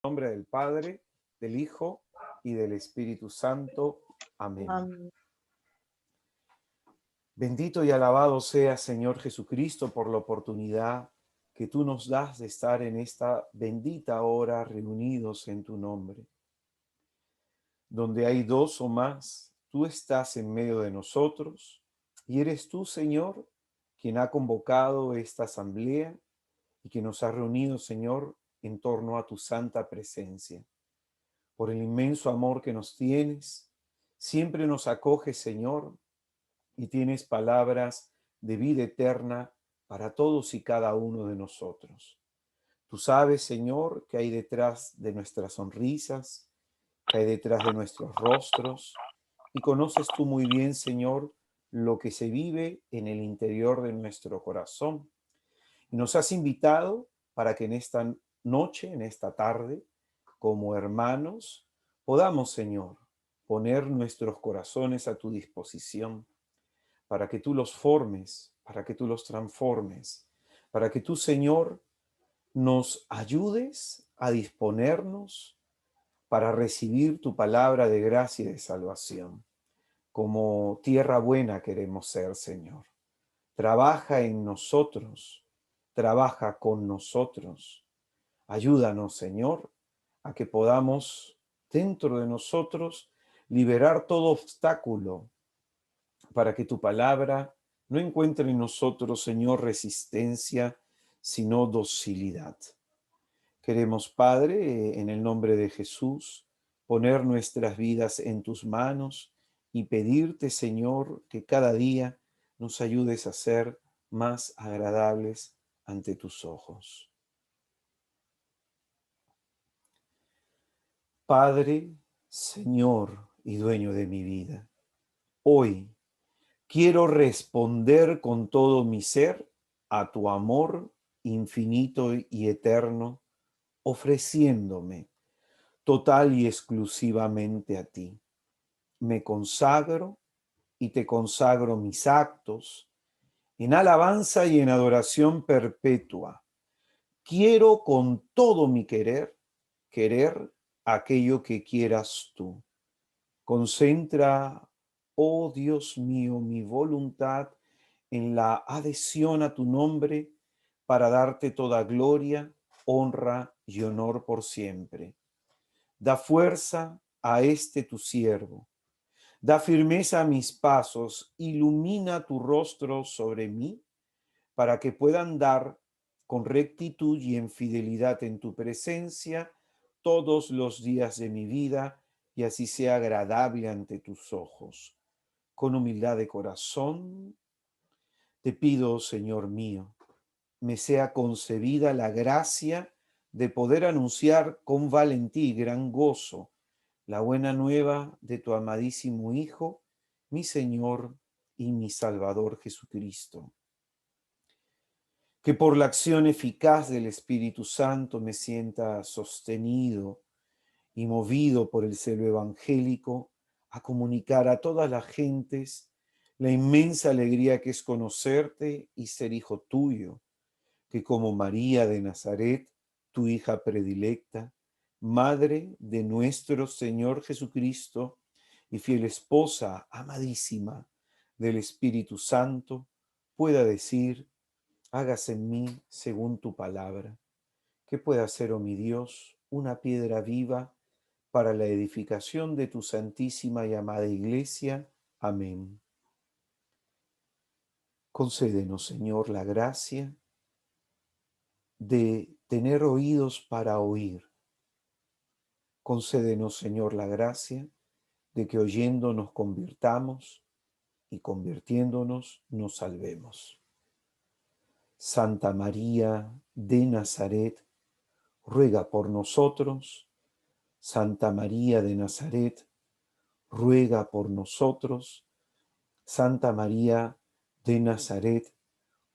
Nombre del Padre, del Hijo y del Espíritu Santo. Amén. Amén. Bendito y alabado sea, Señor Jesucristo, por la oportunidad que tú nos das de estar en esta bendita hora reunidos en tu nombre. Donde hay dos o más, tú estás en medio de nosotros y eres tú, Señor, quien ha convocado esta asamblea y que nos ha reunido, Señor, en torno a tu santa presencia. Por el inmenso amor que nos tienes, siempre nos acoges, Señor, y tienes palabras de vida eterna para todos y cada uno de nosotros. Tú sabes, Señor, que hay detrás de nuestras sonrisas, que hay detrás de nuestros rostros, y conoces tú muy bien, Señor, lo que se vive en el interior de nuestro corazón. Y nos has invitado para que en esta noche, en esta tarde, como hermanos, podamos, Señor, poner nuestros corazones a tu disposición para que tú los formes, para que tú los transformes, para que tú, Señor, nos ayudes a disponernos para recibir tu palabra de gracia y de salvación. Como tierra buena queremos ser, Señor. Trabaja en nosotros, trabaja con nosotros. Ayúdanos, Señor, a que podamos dentro de nosotros liberar todo obstáculo para que tu palabra no encuentre en nosotros, Señor, resistencia, sino docilidad. Queremos, Padre, en el nombre de Jesús, poner nuestras vidas en tus manos y pedirte, Señor, que cada día nos ayudes a ser más agradables ante tus ojos. Padre, Señor y dueño de mi vida, hoy quiero responder con todo mi ser a tu amor infinito y eterno, ofreciéndome total y exclusivamente a ti. Me consagro y te consagro mis actos en alabanza y en adoración perpetua. Quiero con todo mi querer aquello que quieras tú. Concentra, oh Dios mío, mi voluntad en la adhesión a tu nombre para darte toda gloria, honra y honor por siempre. Da fuerza a este tu siervo. Da firmeza a mis pasos, ilumina tu rostro sobre mí, para que pueda andar con rectitud y en fidelidad en tu presencia todos los días de mi vida, y así sea agradable ante tus ojos. Con humildad de corazón, te pido, Señor mío, me sea concebida la gracia de poder anunciar con valentía y gran gozo la buena nueva de tu amadísimo Hijo, mi Señor y mi Salvador Jesucristo. Que por la acción eficaz del Espíritu Santo me sienta sostenido y movido por el celo evangélico a comunicar a todas las gentes la inmensa alegría que es conocerte y ser hijo tuyo, que como María de Nazaret, tu hija predilecta, madre de nuestro Señor Jesucristo y fiel esposa amadísima del Espíritu Santo, pueda decir: hágase en mí según tu palabra. Que pueda ser, oh mi Dios, una piedra viva para la edificación de tu santísima y amada Iglesia. Amén. Concédenos, Señor, la gracia de tener oídos para oír. Concédenos, Señor, la gracia de que oyendo nos convirtamos y convirtiéndonos nos salvemos. Santa María de Nazaret, ruega por nosotros. Santa María de Nazaret, ruega por nosotros. Santa María de Nazaret,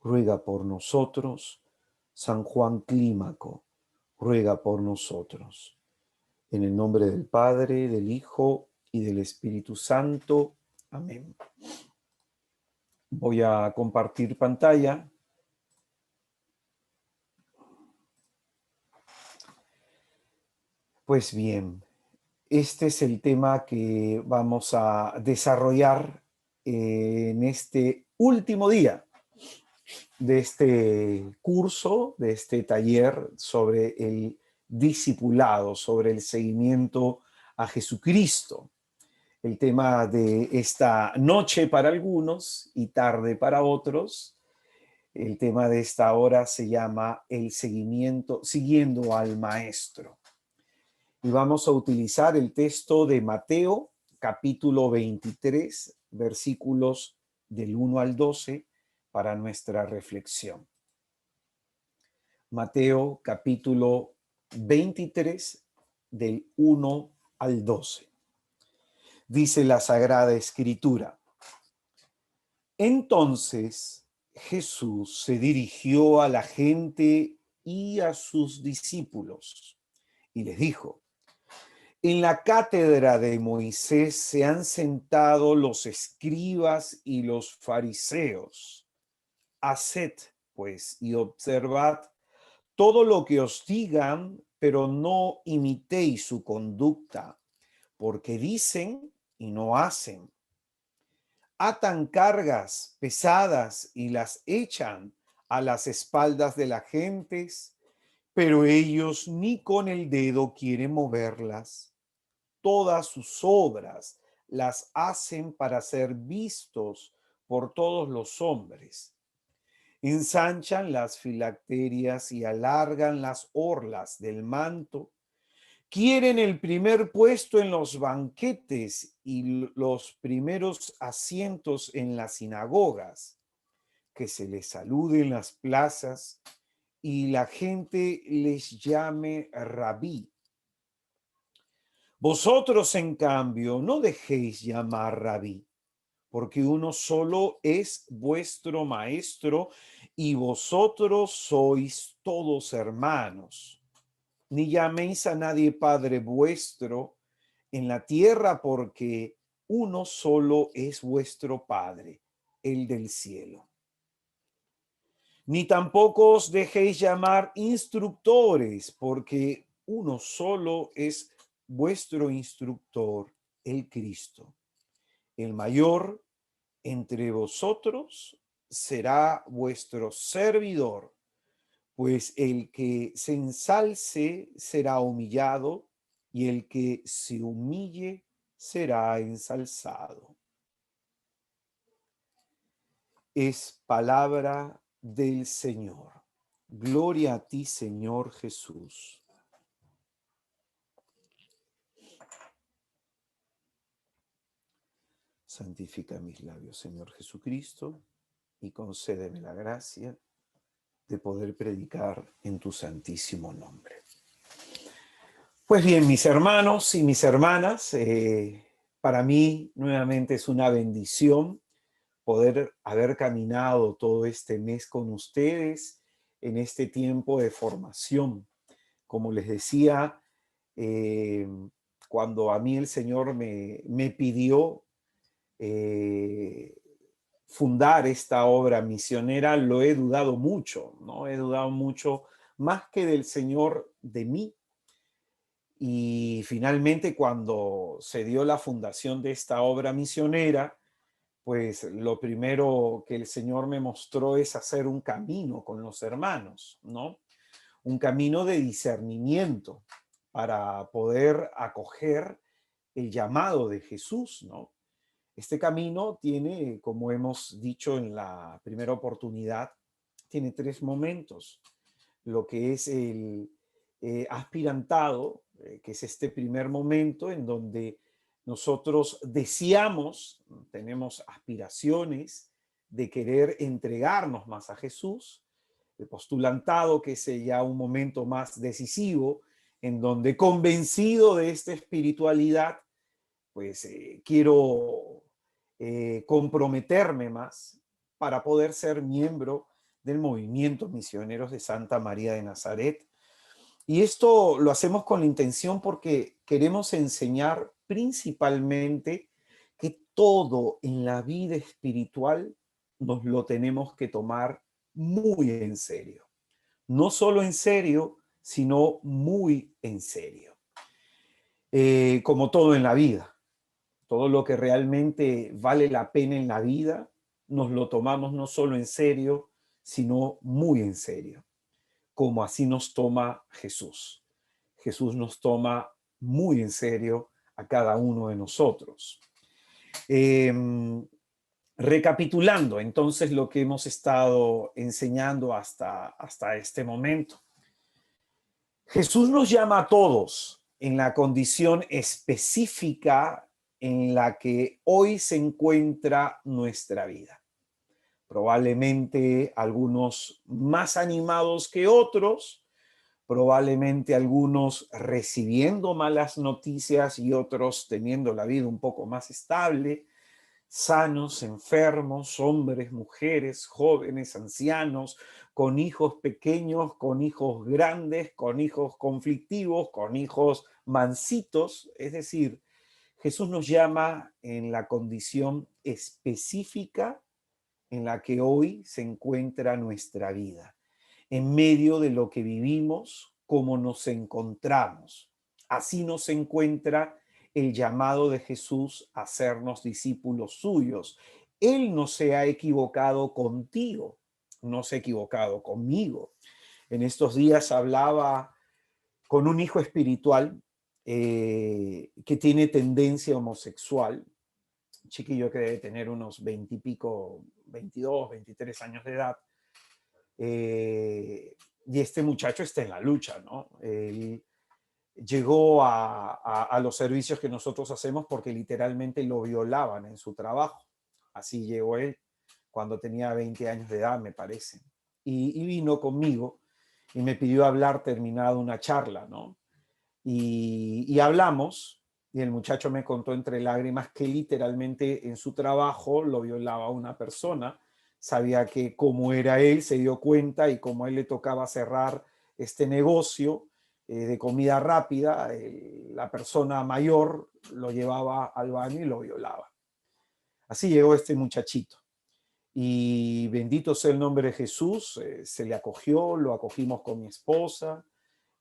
ruega por nosotros. San Juan Clímaco, ruega por nosotros. En el nombre del Padre, del Hijo y del Espíritu Santo. Amén. Voy a compartir pantalla. Pues bien, este es el tema que vamos a desarrollar en este último día de este curso, de este taller sobre el discipulado, sobre el seguimiento a Jesucristo. El tema de esta noche para algunos y tarde para otros. El tema de esta hora se llama el seguimiento, siguiendo al Maestro. Y vamos a utilizar el texto de Mateo, capítulo 23, versículos del 1 al 12, para nuestra reflexión. Mateo, capítulo 23, del 1 al 12. Dice la Sagrada Escritura: Entonces Jesús se dirigió a la gente y a sus discípulos y les dijo: En la cátedra de Moisés se han sentado los escribas y los fariseos. Haced, pues, y observad todo lo que os digan, pero no imitéis su conducta, porque dicen y no hacen. Atan cargas pesadas y las echan a las espaldas de las gentes, pero ellos ni con el dedo quieren moverlas. Todas sus obras las hacen para ser vistos por todos los hombres. Ensanchan las filacterias y alargan las orlas del manto. Quieren el primer puesto en los banquetes y los primeros asientos en las sinagogas, que se les salude en las plazas y la gente les llame rabí. Vosotros, en cambio, no dejéis llamar rabí, porque uno solo es vuestro maestro y vosotros sois todos hermanos. Ni llaméis a nadie Padre vuestro en la tierra, porque uno solo es vuestro Padre, el del cielo. Ni tampoco os dejéis llamar instructores, porque uno solo es vuestro instructor, el Cristo. El mayor entre vosotros será vuestro servidor, pues el que se ensalce será humillado, y el que se humille será ensalzado. Es palabra del Señor. Gloria a ti, Señor Jesús. Santifica mis labios, Señor Jesucristo, y concédeme la gracia de poder predicar en tu santísimo nombre. Pues bien, mis hermanos y mis hermanas, para mí nuevamente es una bendición poder haber caminado todo este mes con ustedes en este tiempo de formación. Como les decía, cuando a mí el Señor me pidió fundar esta obra misionera, lo he dudado mucho, ¿no? He dudado mucho, más que del Señor, de mí. Y finalmente, cuando se dio la fundación de esta obra misionera, pues lo primero que el Señor me mostró es hacer un camino con los hermanos, ¿no? Un camino de discernimiento para poder acoger el llamado de Jesús, ¿no? Este camino tiene, como hemos dicho en la primera oportunidad, tiene tres momentos. Lo que es el aspirantado, que es este primer momento en donde nosotros deseamos, tenemos aspiraciones de querer entregarnos más a Jesús. El postulantado, que es ya un momento más decisivo, en donde convencido de esta espiritualidad, pues quiero comprometerme más para poder ser miembro del movimiento Misioneros de Santa María de Nazaret. Y esto lo hacemos con la intención porque queremos enseñar principalmente que todo en la vida espiritual nos lo tenemos que tomar muy en serio. No solo en serio, sino muy en serio. como todo en la vida. Todo lo que realmente vale la pena en la vida, nos lo tomamos no solo en serio, sino muy en serio, como así nos toma Jesús. Jesús nos toma muy en serio a cada uno de nosotros. Recapitulando entonces lo que hemos estado enseñando hasta este momento. Jesús nos llama a todos en la condición específica en la que hoy se encuentra nuestra vida. Probablemente algunos más animados que otros, probablemente algunos recibiendo malas noticias y otros teniendo la vida un poco más estable, sanos, enfermos, hombres, mujeres, jóvenes, ancianos, con hijos pequeños, con hijos grandes, con hijos conflictivos, con hijos mansitos. Es decir, Jesús nos llama en la condición específica en la que hoy se encuentra nuestra vida, en medio de lo que vivimos, cómo nos encontramos. Así nos encuentra el llamado de Jesús a hacernos discípulos suyos. Él no se ha equivocado contigo, no se ha equivocado conmigo. En estos días hablaba con un hijo espiritual que tiene tendencia homosexual, un chiquillo que debe tener unos 20 y pico, 22, 23 años de edad. Y este muchacho está en la lucha, ¿no? Él llegó a los servicios que nosotros hacemos porque literalmente lo violaban en su trabajo. Así llegó él cuando tenía 20 años de edad, me parece. Y vino conmigo y me pidió hablar terminada una charla, ¿no? Y hablamos, y el muchacho me contó entre lágrimas que literalmente en su trabajo lo violaba una persona. Sabía que como era él, se dio cuenta, y como a él le tocaba cerrar este negocio de comida rápida, la persona mayor lo llevaba al baño y lo violaba. Así llegó este muchachito. Y bendito sea el nombre de Jesús, se le acogió, lo acogimos con mi esposa,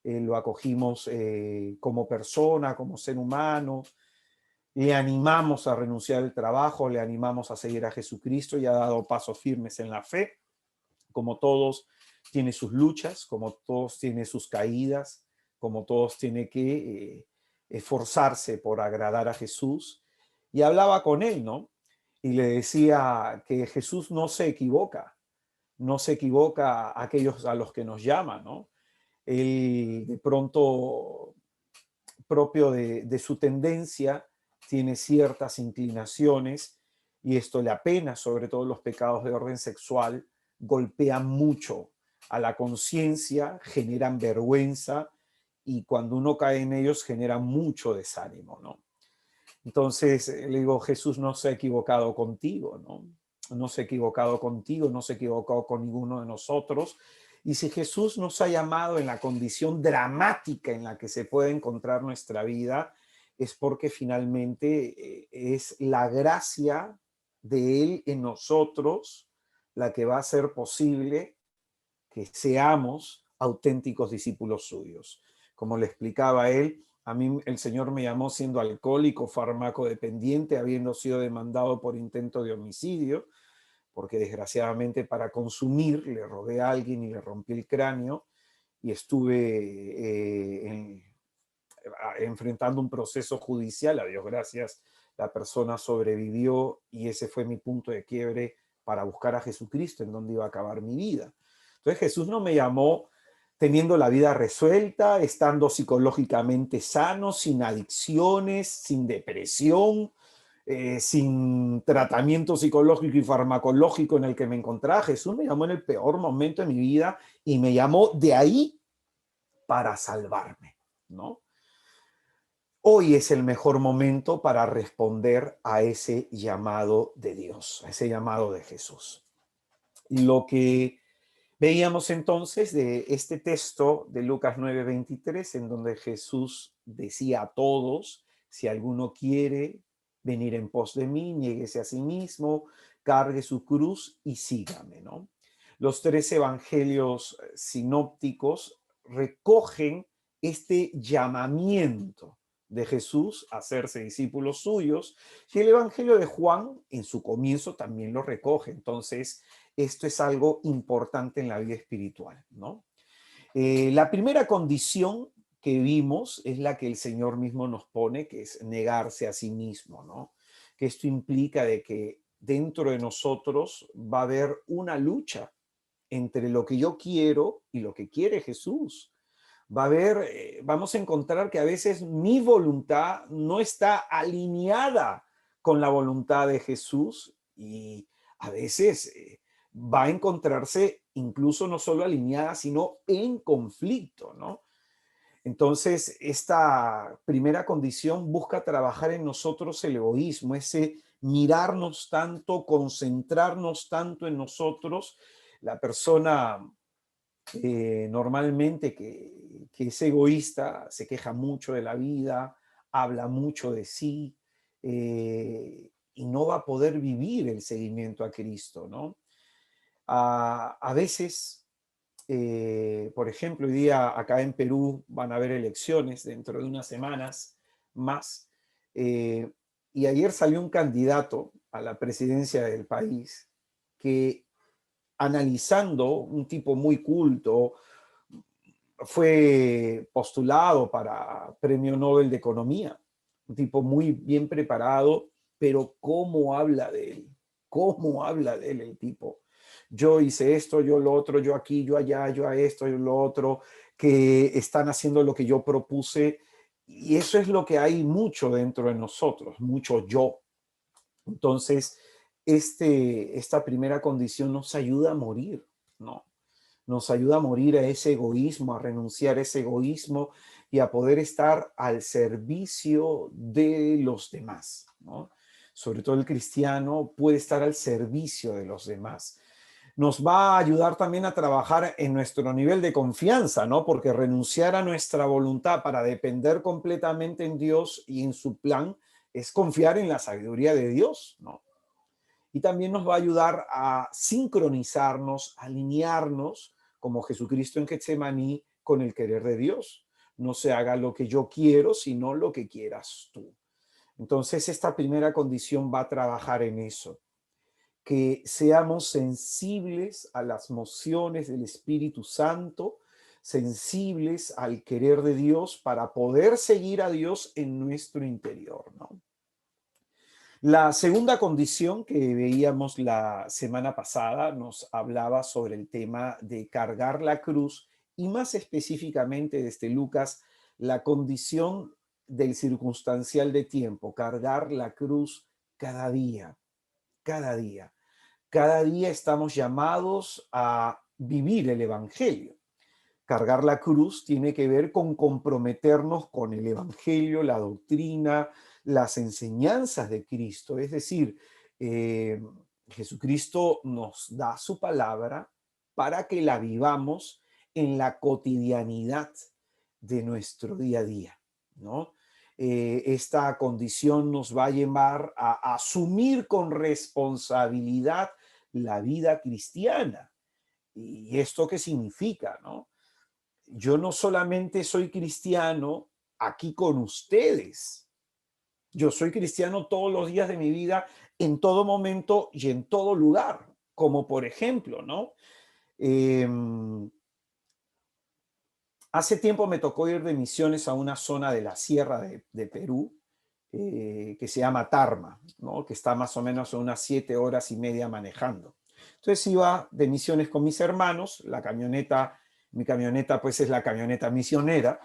lo acogimos como persona, como ser humano, le animamos a renunciar al trabajo, le animamos a seguir a Jesucristo y ha dado pasos firmes en la fe. Como todos, tiene sus luchas, como todos, tiene sus caídas, como todos, tiene que esforzarse por agradar a Jesús. Y hablaba con él, ¿no? Y le decía que Jesús no se equivoca a aquellos a los que nos llama, ¿no? Él de pronto, propio de su tendencia, tiene ciertas inclinaciones y esto le apena, sobre todo los pecados de orden sexual, golpean mucho a la conciencia, generan vergüenza y cuando uno cae en ellos genera mucho desánimo, ¿no? Entonces le digo, Jesús no se ha equivocado contigo, ¿no? No se ha equivocado contigo, no se ha equivocado con ninguno de nosotros. Y si Jesús nos ha llamado en la condición dramática en la que se puede encontrar nuestra vida, es porque finalmente es la gracia de Él en nosotros la que va a hacer posible que seamos auténticos discípulos suyos. Como le explicaba él, a mí el Señor me llamó siendo alcohólico, farmacodependiente, habiendo sido demandado por intento de homicidio, porque desgraciadamente para consumir le robé a alguien y le rompí el cráneo y estuve enfrentando un proceso judicial. A Dios gracias, la persona sobrevivió y ese fue mi punto de quiebre para buscar a Jesucristo, en donde iba a acabar mi vida. Entonces Jesús no me llamó teniendo la vida resuelta, estando psicológicamente sano, sin adicciones, sin depresión, sin tratamiento psicológico y farmacológico en el que me encontraba. Jesús me llamó en el peor momento de mi vida y me llamó de ahí para salvarme, ¿no? Hoy es el mejor momento para responder a ese llamado de Dios, a ese llamado de Jesús. Lo que veíamos entonces de este texto de Lucas 9:23, en donde Jesús decía a todos, si alguno quiere venir en pos de mí, niéguese a sí mismo, cargue su cruz y sígame, ¿no? Los tres evangelios sinópticos recogen este llamamiento, de Jesús a hacerse discípulos suyos, y el Evangelio de Juan en su comienzo también lo recoge. Entonces, esto es algo importante en la vida espiritual, ¿no? La primera condición que vimos es la que el Señor mismo nos pone, que es negarse a sí mismo, ¿no? Que esto implica de que dentro de nosotros va a haber una lucha entre lo que yo quiero y lo que quiere Jesús. Va a haber, vamos a encontrar que a veces mi voluntad no está alineada con la voluntad de Jesús y a veces va a encontrarse incluso no solo alineada, sino en conflicto, ¿no? Entonces, esta primera condición busca trabajar en nosotros el egoísmo, ese mirarnos tanto, concentrarnos tanto en nosotros. La persona normalmente que es egoísta se queja mucho de la vida, habla mucho de sí y no va a poder vivir el seguimiento a Cristo, ¿no? A veces por ejemplo, hoy día acá en Perú van a haber elecciones dentro de unas semanas más. eh, y ayer salió un candidato a la presidencia del país que analizando un tipo muy culto, fue postulado para Premio Nobel de Economía, un tipo muy bien preparado, pero ¿cómo habla de él? ¿Cómo habla de él el tipo? Yo hice esto, yo lo otro, yo aquí, yo allá, yo a esto, yo lo otro, que están haciendo lo que yo propuse. Y eso es lo que hay mucho dentro de nosotros, mucho yo. Entonces, esta primera condición nos ayuda a morir, ¿no? Nos ayuda a morir a ese egoísmo, a renunciar a ese egoísmo y a poder estar al servicio de los demás, ¿no? Sobre todo el cristiano puede estar al servicio de los demás. Nos va a ayudar también a trabajar en nuestro nivel de confianza, ¿no? Porque renunciar a nuestra voluntad para depender completamente en Dios y en su plan es confiar en la sabiduría de Dios, ¿no? Y también nos va a ayudar a sincronizarnos, alinearnos como Jesucristo en Getsemaní con el querer de Dios. No se haga lo que yo quiero, sino lo que quieras tú. Entonces, esta primera condición va a trabajar en eso, que seamos sensibles a las mociones del Espíritu Santo, sensibles al querer de Dios para poder seguir a Dios en nuestro interior, ¿no? La segunda condición que veíamos la semana pasada nos hablaba sobre el tema de cargar la cruz y más específicamente desde Lucas, la condición del circunstancial de tiempo, cargar la cruz cada día, cada día. Cada día estamos llamados a vivir el Evangelio. Cargar la cruz tiene que ver con comprometernos con el Evangelio, la doctrina, las enseñanzas de Cristo. Es decir, eh, Jesucristo nos da su palabra para que la vivamos en la cotidianidad de nuestro día a día, ¿no? Esta condición nos va a llevar a asumir con responsabilidad la vida cristiana. ¿Y esto qué significa, no? Yo no solamente soy cristiano aquí con ustedes, yo soy cristiano todos los días de mi vida, en todo momento y en todo lugar, como por ejemplo, ¿no? Eh, Hace tiempo me tocó ir de misiones a una zona de la sierra de Perú que se llama Tarma, ¿no? Que está más o menos a unas 7 horas y media manejando. Entonces iba de misiones con mis hermanos, la camioneta, mi camioneta pues es la camioneta misionera,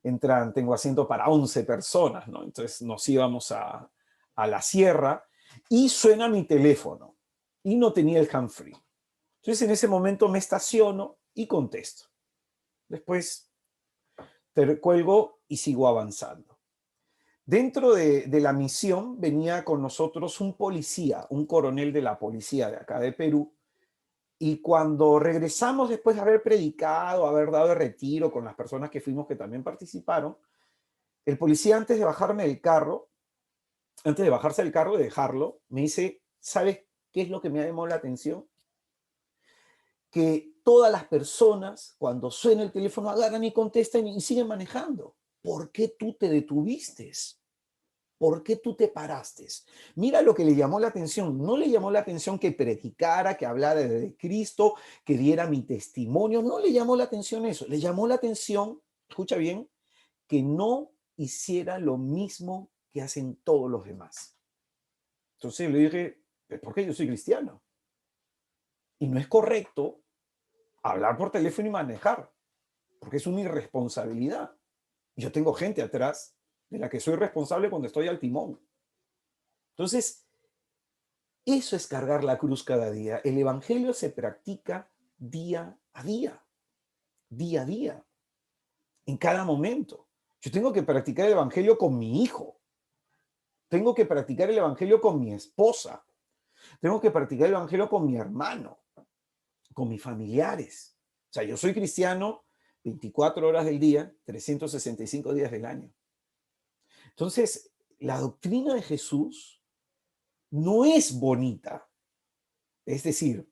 tengo asiento para 11 personas, ¿no? Entonces nos íbamos a la sierra y suena mi teléfono y no tenía el handfree. Entonces en ese momento me estaciono y contesto. Después te cuelgo y sigo avanzando. Dentro de la misión venía con nosotros un policía, un coronel de la policía de acá de Perú, y cuando regresamos después de haber predicado, haber dado el retiro con las personas que fuimos que también participaron, el policía antes de bajarme del carro, antes de bajarse del carro y dejarlo, me dice, ¿sabes qué es lo que me ha llamado la atención? Que todas las personas, cuando suena el teléfono, agarran y contestan y siguen manejando. ¿por qué tú te detuviste? ¿Por qué tú te paraste? Mira lo que le llamó la atención. No le llamó la atención que predicara, que hablara de Cristo, que diera mi testimonio. No le llamó la atención eso. Le llamó la atención, escucha bien, que no hiciera lo mismo que hacen todos los demás. Entonces le dije, ¿por qué yo soy cristiano? Y no es correcto hablar por teléfono y manejar, porque es una irresponsabilidad. Yo tengo gente atrás de la que soy responsable cuando estoy al timón. Entonces, eso es cargar la cruz cada día. El evangelio se practica día a día, en cada momento. Yo tengo que practicar el evangelio con mi hijo. Tengo que practicar el evangelio con mi esposa. Tengo que practicar el evangelio con mi hermano, con mis familiares. O sea, yo soy cristiano 24 horas del día, 365 días del año. Entonces, la doctrina de Jesús no es bonita. Es decir,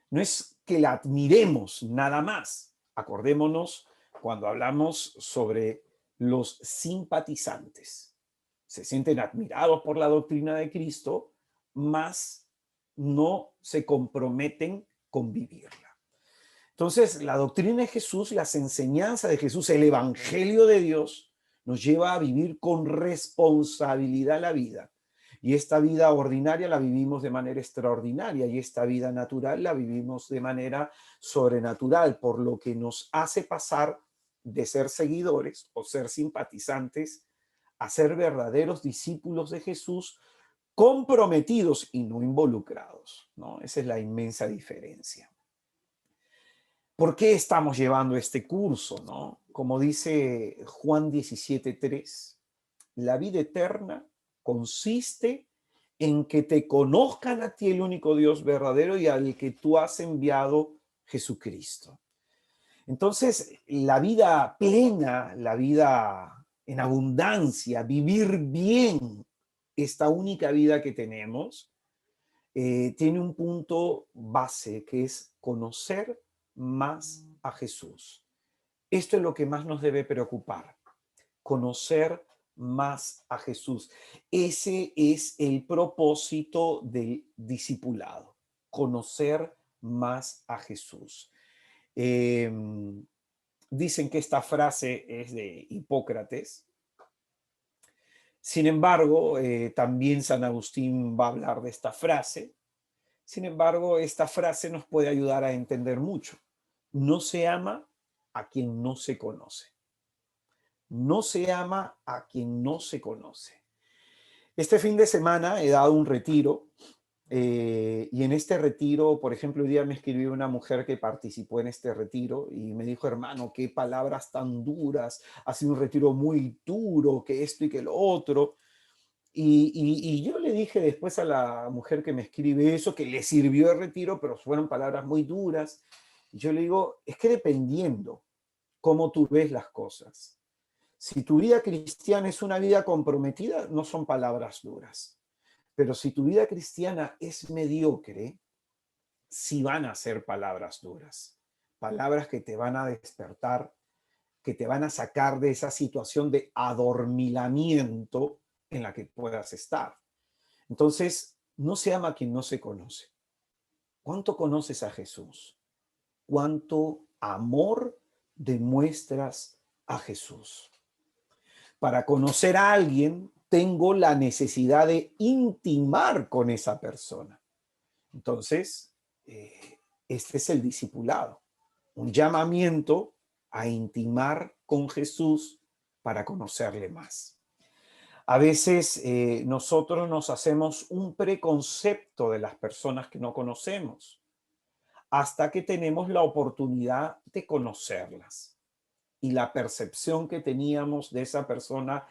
no es que la admiremos nada más. Acordémonos cuando hablamos sobre los simpatizantes. Se sienten admirados por la doctrina de Cristo, mas no se comprometen con vivirla. Entonces, la doctrina de Jesús, las enseñanzas de Jesús, el evangelio de Dios, nos lleva a vivir con responsabilidad la vida. Y esta vida ordinaria la vivimos de manera extraordinaria y esta vida natural la vivimos de manera sobrenatural, por lo que nos hace pasar de ser seguidores o ser simpatizantes a ser verdaderos discípulos de Jesús, comprometidos y no involucrados, ¿no? Esa es la inmensa diferencia. ¿Por qué estamos llevando este curso, no? Como dice Juan 17:3, la vida eterna consiste en que te conozcan a ti, el único Dios verdadero, y al que tú has enviado, Jesucristo. Entonces, la vida plena, la vida en abundancia, vivir bien esta única vida que tenemos, tiene un punto base que es conocer más a Jesús. Esto es lo que más nos debe preocupar, conocer más a Jesús. Ese es el propósito del discipulado, conocer más a Jesús. Eh, Dicen que esta frase es de Hipócrates. Sin embargo, también San Agustín va a hablar de esta frase. Sin embargo, esta frase nos puede ayudar a entender mucho. No se ama a quien no se conoce. No se ama a quien no se conoce. Este fin de semana he dado un retiro y en este retiro, por ejemplo, hoy día me escribió una mujer que participó en este retiro y me dijo, hermano, qué palabras tan duras, ha sido un retiro muy duro, que esto y que lo otro. Y yo le dije después a la mujer que me escribe eso, que le sirvió el retiro, pero fueron palabras muy duras. Y yo le digo, es que dependiendo cómo tú ves las cosas. Si tu vida cristiana es una vida comprometida, no son palabras duras. Pero si tu vida cristiana es mediocre, sí van a ser palabras duras. Palabras que te van a despertar, que te van a sacar de esa situación de adormilamiento en la que puedas estar. Entonces, no se ama a quien no se conoce. ¿Cuánto conoces a Jesús? ¿Cuánto amor demuestras a Jesús? Para conocer a alguien, tengo la necesidad de intimar con esa persona. Entonces, este es el discipulado, un llamamiento a intimar con Jesús para conocerle más. A veces nosotros nos hacemos un preconcepto de las personas que no conocemos hasta que tenemos la oportunidad de conocerlas. Y la percepción que teníamos de esa persona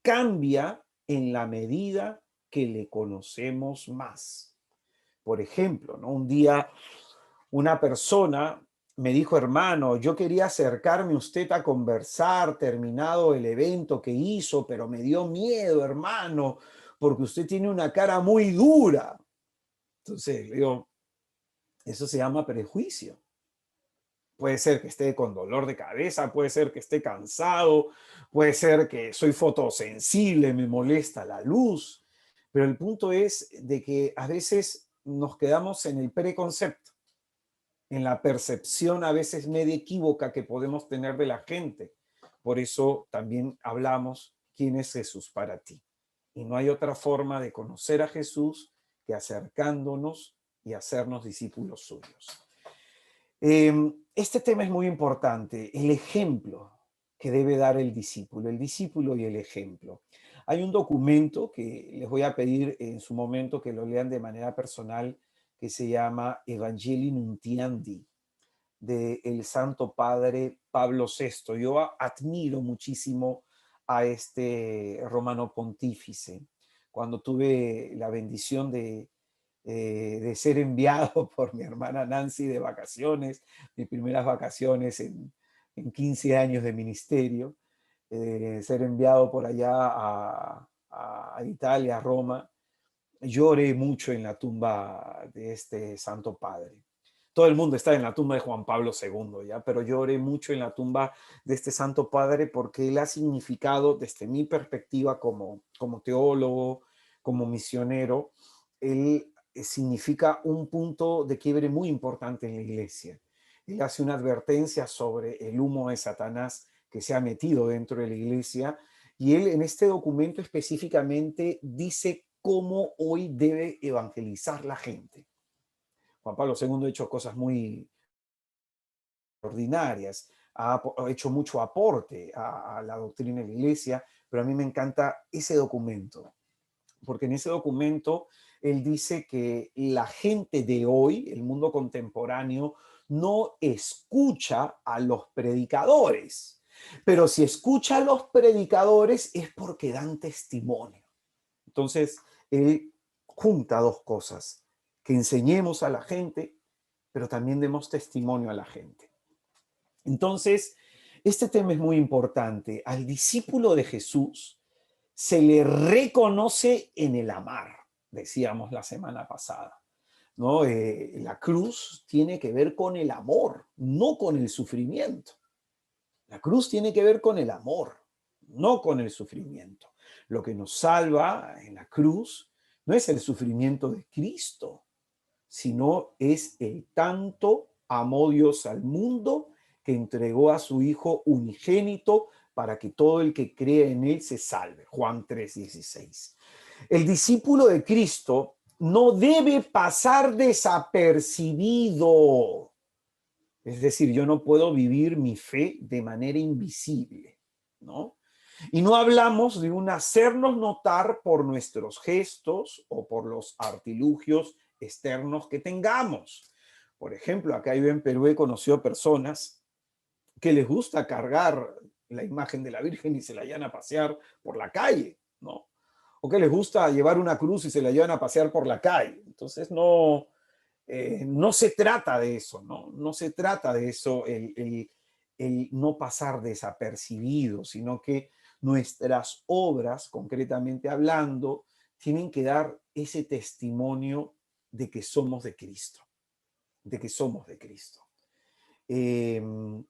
cambia en la medida que le conocemos más. Por ejemplo, ¿no? Un día una persona me dijo, hermano, yo quería acercarme a usted a conversar, terminado el evento que hizo, pero me dio miedo, hermano, porque usted tiene una cara muy dura. Entonces, le digo, eso se llama prejuicio, Puede ser que esté con dolor de cabeza, puede ser que esté cansado, puede ser que soy fotosensible, me molesta la luz, pero el punto es de que a veces nos quedamos en el preconcepto, en la percepción a veces medio equívoca que podemos tener de la gente. Por eso también hablamos quién es Jesús para ti. Y no hay otra forma de conocer a Jesús que acercándonos y hacernos discípulos suyos. Este tema es muy importante, el ejemplo que debe dar el discípulo y el ejemplo. Hay un documento que les voy a pedir en su momento que lo lean de manera personal, que se llama Evangelii Nuntiandi, del Santo Padre Pablo VI. Yo admiro muchísimo a este romano pontífice. Cuando tuve la bendición de ser enviado por mi hermana Nancy de vacaciones, mis primeras vacaciones en 15 años de ministerio, ser enviado por allá a Italia, a Roma, lloré mucho en la tumba de este Santo Padre. Todo el mundo está en la tumba de Juan Pablo II, ¿ya? Pero lloré mucho en la tumba de este Santo Padre porque él ha significado, desde mi perspectiva como teólogo, como misionero, él significa un punto de quiebre muy importante en la iglesia. Él hace una advertencia sobre el humo de Satanás que se ha metido dentro de la iglesia y él en este documento específicamente dice cómo hoy debe evangelizar la gente. Juan Pablo II ha hecho cosas muy ordinarias, ha hecho mucho aporte a la doctrina de la iglesia, pero a mí me encanta ese documento, porque en ese documento él dice que la gente de hoy, el mundo contemporáneo, no escucha a los predicadores, pero si escucha a los predicadores es porque dan testimonio. Entonces, él junta dos cosas, que enseñemos a la gente, pero también demos testimonio a la gente. Entonces, este tema es muy importante. Al discípulo de Jesús se le reconoce en el amar, decíamos la semana pasada, ¿no? La cruz tiene que ver con el amor, no con el sufrimiento. La cruz tiene que ver con el amor, no con el sufrimiento. Lo que nos salva en la cruz no es el sufrimiento de Cristo, sino es el tanto amó Dios al mundo que entregó a su Hijo unigénito para que todo el que cree en él se salve. Juan 3:16. El discípulo de Cristo no debe pasar desapercibido. Es decir, yo no puedo vivir mi fe de manera invisible, ¿no? Y no hablamos de un hacernos notar por nuestros gestos o por los artilugios externos que tengamos. Por ejemplo, acá yo en Perú he conocido personas que les gusta cargar la imagen de la Virgen y se la llevan a pasear por la calle, ¿no? O que les gusta llevar una cruz y se la llevan a pasear por la calle. Entonces no se trata de eso, ¿no? No se trata de eso el no pasar desapercibido, sino que nuestras obras, concretamente hablando, tienen que dar ese testimonio de que somos de Cristo, de que somos de Cristo. En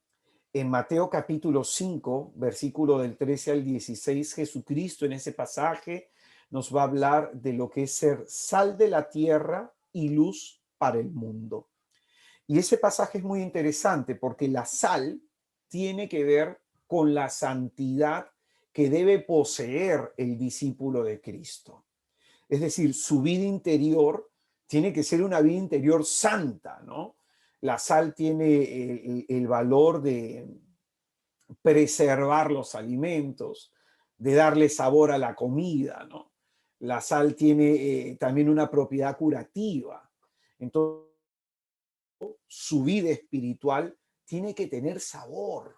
Mateo capítulo 5, versículo del 13 al 16, Jesucristo en ese pasaje nos va a hablar de lo que es ser sal de la tierra y luz para el mundo. Y ese pasaje es muy interesante porque la sal tiene que ver con la santidad que debe poseer el discípulo de Cristo. Es decir, su vida interior tiene que ser una vida interior santa, ¿no? La sal tiene el valor de preservar los alimentos, de darle sabor a la comida, ¿no? La sal tiene también una propiedad curativa. Entonces, su vida espiritual tiene que tener sabor.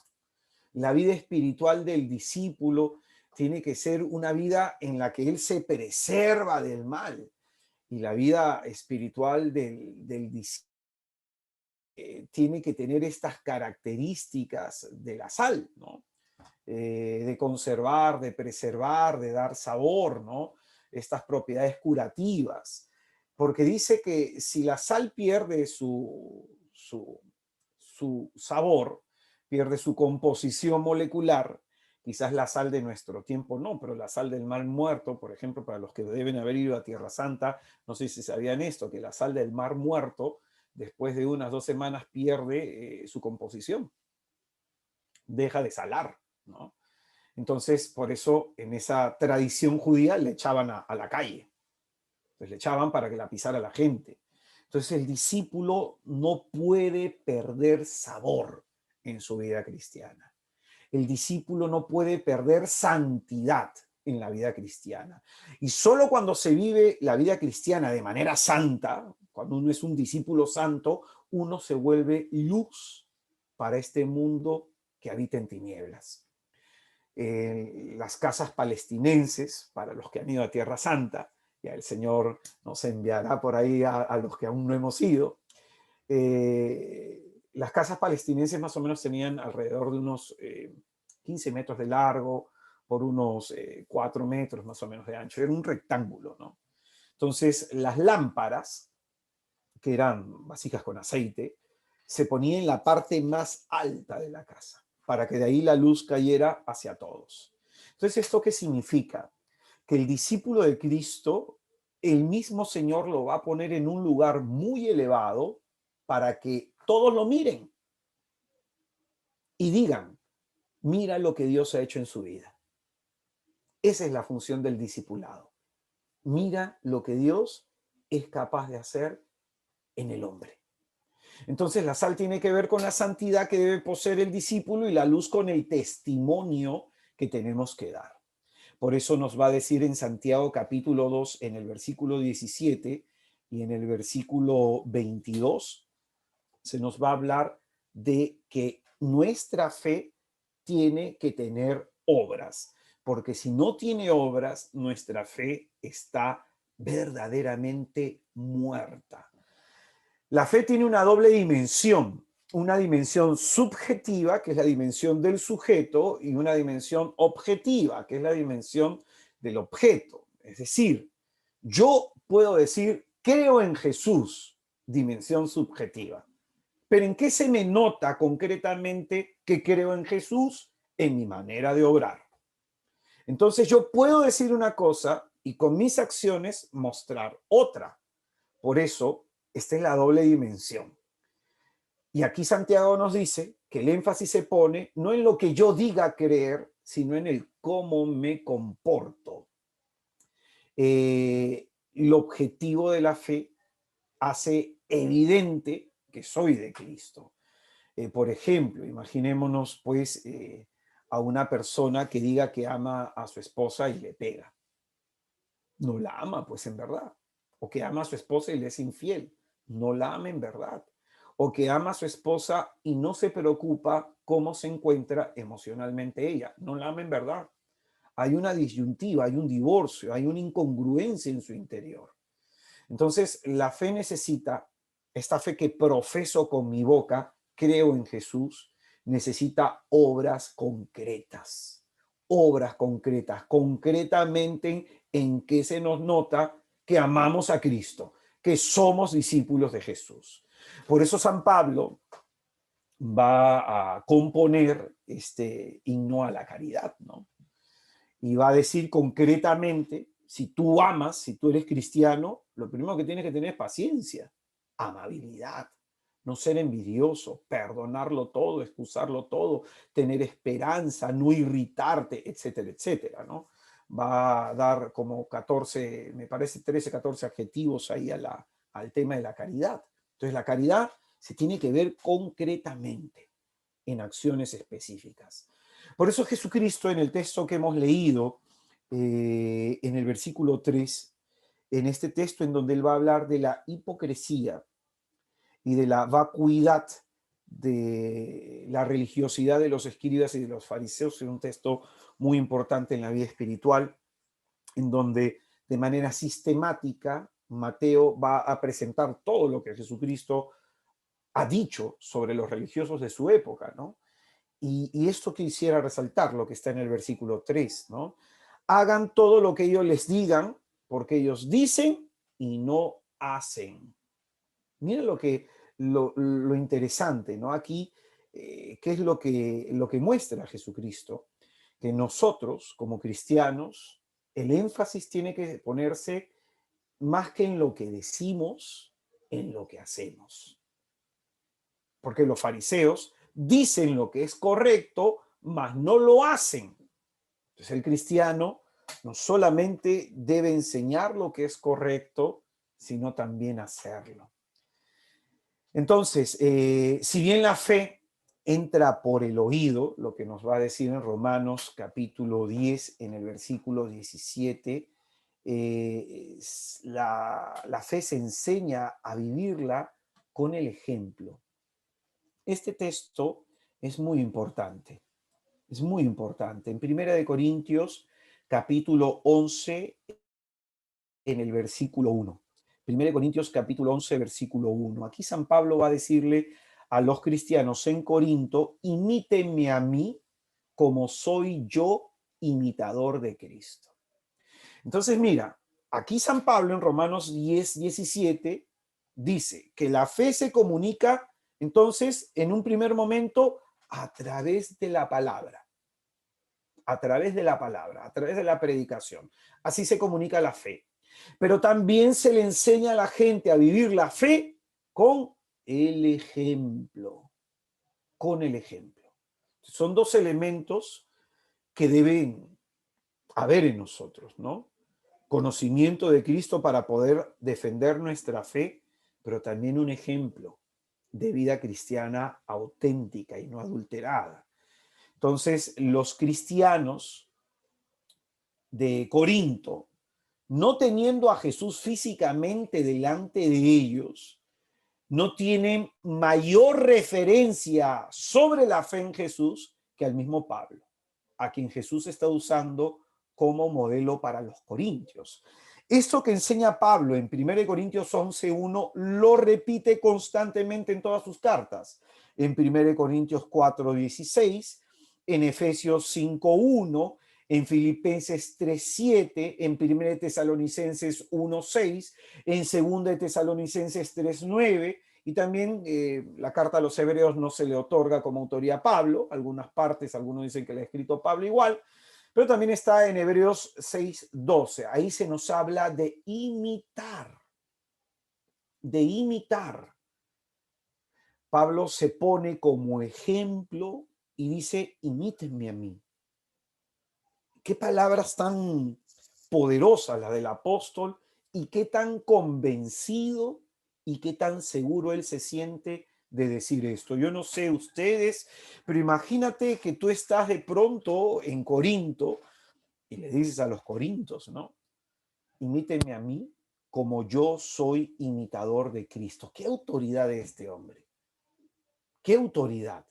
La vida espiritual del discípulo tiene que ser una vida en la que él se preserva del mal. Y la vida espiritual del discípulo tiene que tener estas características de la sal, ¿no? De conservar, de preservar, de dar sabor, ¿no? Estas propiedades curativas. Porque dice que si la sal pierde su sabor, pierde su composición molecular. Quizás la sal de nuestro tiempo no, pero la sal del Mar Muerto, por ejemplo, para los que deben haber ido a Tierra Santa, no sé si sabían esto, que la sal del Mar Muerto, después de unas 2 semanas, pierde su composición, deja de salar, ¿no? Entonces, por eso en esa tradición judía le echaban a la calle. Entonces le echaban para que la pisara la gente. Entonces el discípulo no puede perder sabor en su vida cristiana. El discípulo no puede perder santidad en la vida cristiana. Y solo cuando se vive la vida cristiana de manera santa, cuando uno es un discípulo santo, uno se vuelve luz para este mundo que habita en tinieblas. Las casas palestinenses, para los que han ido a Tierra Santa, ya el Señor nos enviará por ahí a los que aún no hemos ido. Las casas palestinenses más o menos tenían alrededor de unos 15 metros de largo por unos 4 metros más o menos de ancho. Era un rectángulo, ¿no? Entonces, las lámparas, que eran vasijas con aceite, se ponían en la parte más alta de la casa, para que de ahí la luz cayera hacia todos. Entonces, ¿esto qué significa? Que el discípulo de Cristo, el mismo Señor lo va a poner en un lugar muy elevado para que todos lo miren y digan, mira lo que Dios ha hecho en su vida. Esa es la función del discipulado. Mira lo que Dios es capaz de hacer en el hombre. Entonces la sal tiene que ver con la santidad que debe poseer el discípulo y la luz con el testimonio que tenemos que dar. Por eso nos va a decir en Santiago capítulo 2, en el versículo 17 y en el versículo 22, se nos va a hablar de que nuestra fe tiene que tener obras, porque si no tiene obras, nuestra fe está verdaderamente muerta. La fe tiene una doble dimensión, una dimensión subjetiva, que es la dimensión del sujeto, y una dimensión objetiva, que es la dimensión del objeto. Es decir, yo puedo decir, creo en Jesús, dimensión subjetiva. Pero ¿en qué se me nota concretamente que creo en Jesús? En mi manera de obrar. Entonces yo puedo decir una cosa y con mis acciones mostrar otra. Por eso, esta es la doble dimensión. Y aquí Santiago nos dice que el énfasis se pone no en lo que yo diga creer, sino en el cómo me comporto. El objetivo de la fe hace evidente que soy de Cristo. Por ejemplo, imaginémonos pues a una persona que diga que ama a su esposa y le pega. No la ama, pues en verdad. O que ama a su esposa y le es infiel. No la ama en verdad. O que ama a su esposa y no se preocupa cómo se encuentra emocionalmente ella. No la ama en verdad. Hay una disyuntiva, hay un divorcio, hay una incongruencia en su interior. Entonces, la fe necesita, esta fe que profeso con mi boca, creo en Jesús, necesita obras concretas. Obras concretas, concretamente en que se nos nota que amamos a Cristo, que somos discípulos de Jesús. Por eso San Pablo va a componer este himno a la caridad, ¿no? Y va a decir concretamente, si tú amas, si tú eres cristiano, lo primero que tienes que tener es paciencia, amabilidad, no ser envidioso, perdonarlo todo, excusarlo todo, tener esperanza, no irritarte, etcétera, etcétera, ¿no? Va a dar como 14, me parece 13, 14 adjetivos ahí al tema de la caridad. Entonces la caridad se tiene que ver concretamente en acciones específicas. Por eso Jesucristo en el texto que hemos leído, en el versículo 3, en este texto en donde él va a hablar de la hipocresía y de la vacuidad de la religiosidad de los escribas y de los fariseos, es un texto muy importante en la vida espiritual, en donde de manera sistemática Mateo va a presentar todo lo que Jesucristo ha dicho sobre los religiosos de su época, ¿no? Y esto quisiera resaltar, lo que está en el versículo 3, ¿no? Hagan todo lo que ellos les digan, porque ellos dicen y no hacen. Miren lo interesante, ¿no? Aquí, ¿qué es lo que muestra Jesucristo? Que nosotros, como cristianos, el énfasis tiene que ponerse más que en lo que decimos, en lo que hacemos. Porque los fariseos dicen lo que es correcto, mas no lo hacen. Entonces el cristiano no solamente debe enseñar lo que es correcto, sino también hacerlo. Entonces, si bien la fe entra por el oído, lo que nos va a decir en Romanos capítulo 10, en el versículo 17, la fe se enseña a vivirla con el ejemplo. Este texto es muy importante. Es muy importante. En Primera de Corintios, capítulo 11, en el versículo 1. Primera de Corintios, capítulo 11, versículo 1. Aquí San Pablo va a decirle a los cristianos en Corinto, imítenme a mí como soy yo imitador de Cristo. Entonces, mira, aquí San Pablo en Romanos 10, 17 dice que la fe se comunica entonces en un primer momento a través de la palabra, a través de la palabra, a través de la predicación. Así se comunica la fe. Pero también se le enseña a la gente a vivir la fe con el ejemplo, con el ejemplo. Son dos elementos que deben haber en nosotros, ¿no? Conocimiento de Cristo para poder defender nuestra fe, pero también un ejemplo de vida cristiana auténtica y no adulterada. Entonces, los cristianos de Corinto, no teniendo a Jesús físicamente delante de ellos, no tienen mayor referencia sobre la fe en Jesús que al mismo Pablo, a quien Jesús está usando como modelo para los corintios. Esto que enseña Pablo en 1 Corintios 11:1 lo repite constantemente en todas sus cartas. En 1 Corintios 4:16, en Efesios 5:1, en Filipenses 3:7, en 1 Tesalonicenses 1:6, en 2 Tesalonicenses 3:9, y también la carta a los hebreos no se le otorga como autoría a Pablo, algunas partes, algunos dicen que le ha escrito Pablo igual, pero también está en Hebreos 6:12. Ahí se nos habla de imitar, de imitar. Pablo se pone como ejemplo y dice, imítenme a mí. Qué palabras tan poderosas las del apóstol y qué tan convencido y qué tan seguro él se siente de decir esto. Yo no sé ustedes, pero imagínate que tú estás de pronto en Corinto y le dices a los corintos, ¿no? Imítenme a mí como yo soy imitador de Cristo. ¿Qué autoridad es este hombre? ¿Qué autoridad?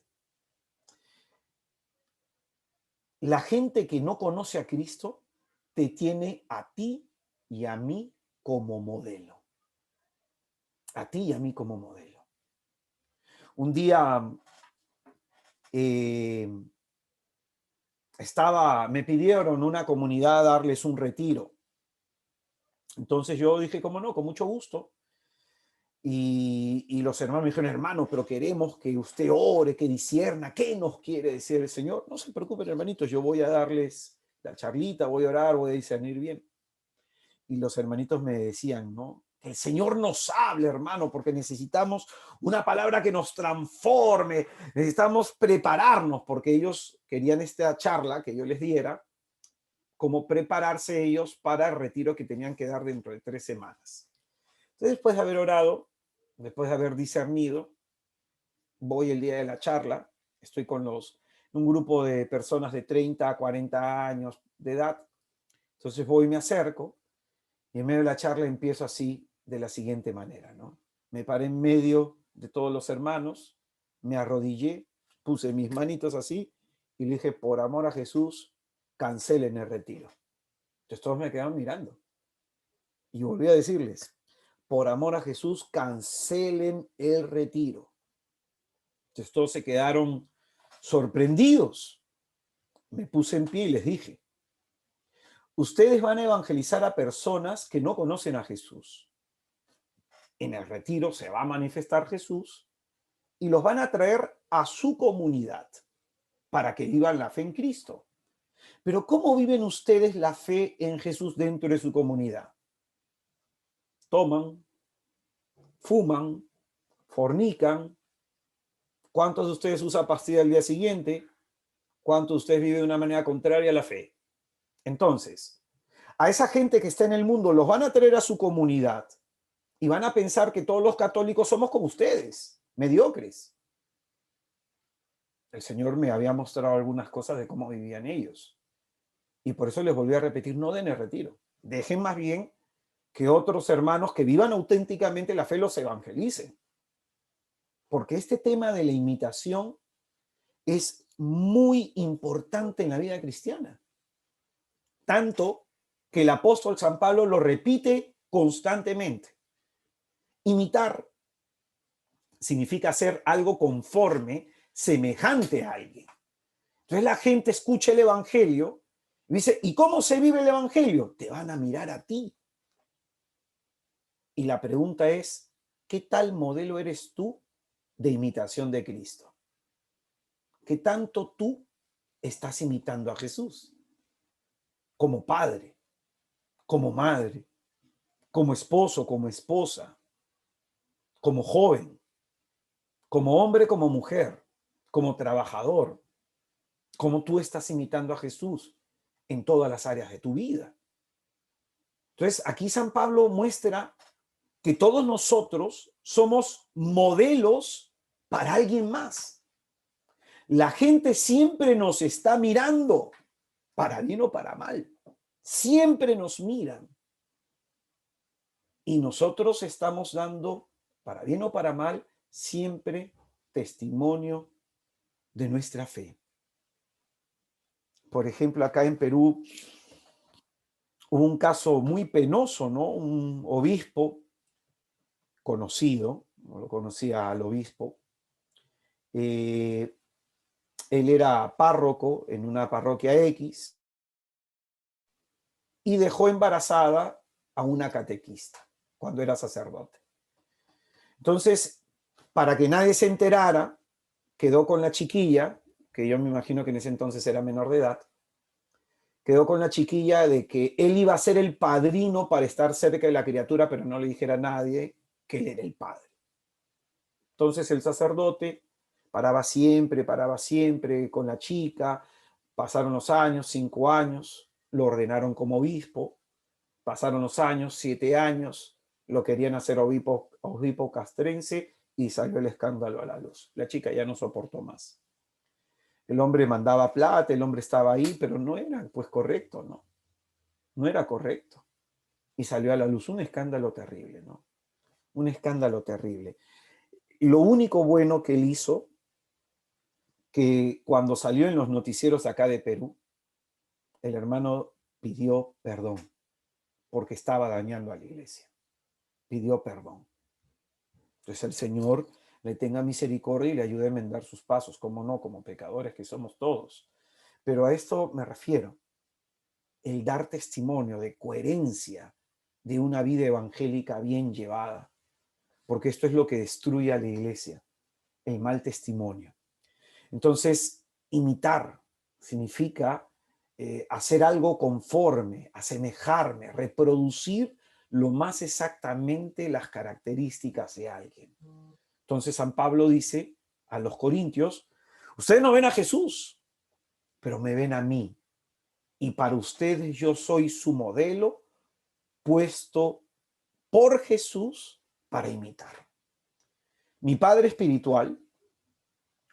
La gente que no conoce a Cristo te tiene a ti y a mí como modelo. A ti y a mí como modelo. Un día me pidieron una comunidad darles un retiro. Entonces yo dije, cómo no, con mucho gusto. Y los hermanos me dijeron, hermano, pero queremos que usted ore, que discierna, ¿qué nos quiere decir el Señor? No se preocupen, hermanitos, yo voy a darles la charlita, voy a orar, voy a discernir bien. Y los hermanitos me decían, ¿no? Que el Señor nos hable, hermano, porque necesitamos una palabra que nos transforme, necesitamos prepararnos, porque ellos querían esta charla que yo les diera, como prepararse ellos para el retiro que tenían que dar dentro de 3 semanas. Entonces, después de haber orado, después de haber discernido, voy el día de la charla, estoy con un grupo de personas de 30 a 40 años de edad, entonces voy y me acerco, y en medio de la charla empiezo así, de la siguiente manera, ¿no? Me paré en medio de todos los hermanos, me arrodillé, puse mis manitos así, y le dije, por amor a Jesús, cancelen el retiro. Entonces todos me quedaron mirando. Y volví a decirles, por amor a Jesús, cancelen el retiro. Entonces todos se quedaron sorprendidos. Me puse en pie y les dije, ustedes van a evangelizar a personas que no conocen a Jesús. En el retiro se va a manifestar Jesús y los van a traer a su comunidad para que vivan la fe en Cristo. Pero ¿cómo viven ustedes la fe en Jesús dentro de su comunidad? Toman, fuman, fornican. ¿Cuántos de ustedes usan pastilla al día siguiente? ¿Cuántos de ustedes viven de una manera contraria a la fe? Entonces, a esa gente que está en el mundo los van a traer a su comunidad y van a pensar que todos los católicos somos como ustedes, mediocres. El Señor me había mostrado algunas cosas de cómo vivían ellos. Y por eso les volví a repetir, no den el retiro. Dejen más bien que otros hermanos que vivan auténticamente la fe los evangelicen. Porque este tema de la imitación es muy importante en la vida cristiana. Tanto que el apóstol San Pablo lo repite constantemente. Imitar significa hacer algo conforme, semejante a alguien. Entonces la gente escucha el evangelio y dice, ¿y cómo se vive el evangelio? Te van a mirar a ti. Y la pregunta es, ¿qué tal modelo eres tú de imitación de Cristo? ¿Qué tanto tú estás imitando a Jesús? Como padre, como madre, como esposo, como esposa, como joven, como hombre, como mujer, como trabajador, como tú estás imitando a Jesús en todas las áreas de tu vida. Entonces, aquí San Pablo muestra que todos nosotros somos modelos para alguien más. La gente siempre nos está mirando, para bien o para mal. Siempre nos miran. Y nosotros estamos dando, para bien o para mal, siempre testimonio de nuestra fe. Por ejemplo, acá en Perú hubo un caso muy penoso, ¿no? Un obispo conocido, no lo conocía al obispo, él era párroco en una parroquia X y dejó embarazada a una catequista cuando era sacerdote. Entonces, para que nadie se enterara, quedó con la chiquilla, que yo me imagino que en ese entonces era menor de edad, quedó con la chiquilla de que él iba a ser el padrino para estar cerca de la criatura, pero no le dijera a nadie que él era el padre. Entonces el sacerdote paraba siempre con la chica, pasaron los años, 5 años, lo ordenaron como obispo, pasaron los años, 7 años, lo querían hacer obispo castrense y salió el escándalo a la luz. La chica ya no soportó más. El hombre mandaba plata, el hombre estaba ahí, pero no era pues correcto, ¿no? No era correcto. Y salió a la luz un escándalo terrible, ¿no? Un escándalo terrible. Y lo único bueno que él hizo, que cuando salió en los noticieros acá de Perú, el hermano pidió perdón porque estaba dañando a la iglesia. Pidió perdón. Entonces el Señor le tenga misericordia y le ayude a enmendar sus pasos, como no, como pecadores que somos todos. Pero a esto me refiero, el dar testimonio de coherencia de una vida evangélica bien llevada, porque esto es lo que destruye a la iglesia, el mal testimonio. Entonces, imitar significa hacer algo conforme, asemejarme, reproducir lo más exactamente las características de alguien. Entonces San Pablo dice a los corintios, ustedes no ven a Jesús, pero me ven a mí. Y para ustedes yo soy su modelo puesto por Jesús para imitar. Mi padre espiritual,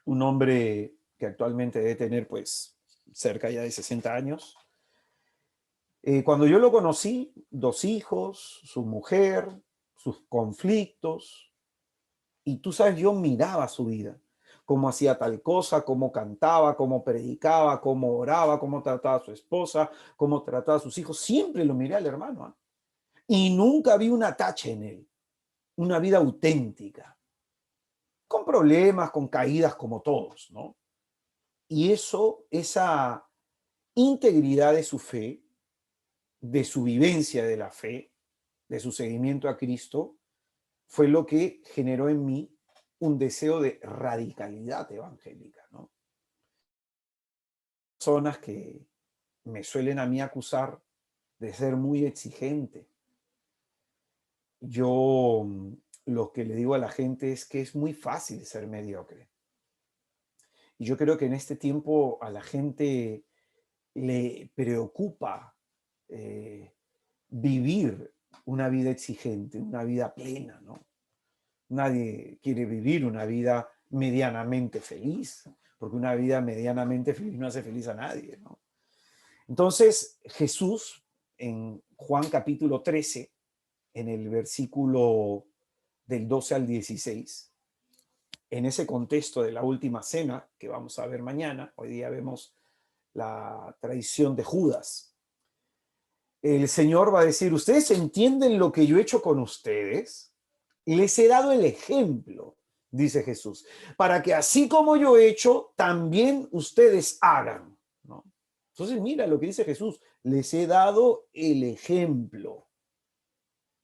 un hombre que actualmente debe tener pues cerca ya de 60 años, cuando yo lo conocí, 2 hijos, su mujer, sus conflictos, y tú sabes, yo miraba su vida, cómo hacía tal cosa, cómo cantaba, cómo predicaba, cómo oraba, cómo trataba a su esposa, cómo trataba a sus hijos, siempre lo miré al hermano, ¿eh? Y nunca vi una tacha en él, una vida auténtica, con problemas, con caídas como todos, ¿no? Y eso, esa integridad de su fe, de su vivencia de la fe, de su seguimiento a Cristo, fue lo que generó en mí un deseo de radicalidad evangélica, ¿no? Personas que me suelen a mí acusar de ser muy exigente. Yo lo que le digo a la gente es que es muy fácil ser mediocre. Y yo creo que en este tiempo a la gente le preocupa eh, vivir una vida exigente, una vida plena, ¿no? Nadie quiere vivir una vida medianamente feliz, porque una vida medianamente feliz no hace feliz a nadie, ¿no? Entonces, Jesús, en Juan capítulo 13, en el versículo del 12 al 16, en ese contexto de la última cena que vamos a ver mañana, hoy día vemos la traición de Judas, el Señor va a decir, ¿ustedes entienden lo que yo he hecho con ustedes? Les he dado el ejemplo, dice Jesús, para que así como yo he hecho, también ustedes hagan, ¿no? Entonces mira lo que dice Jesús, les he dado el ejemplo.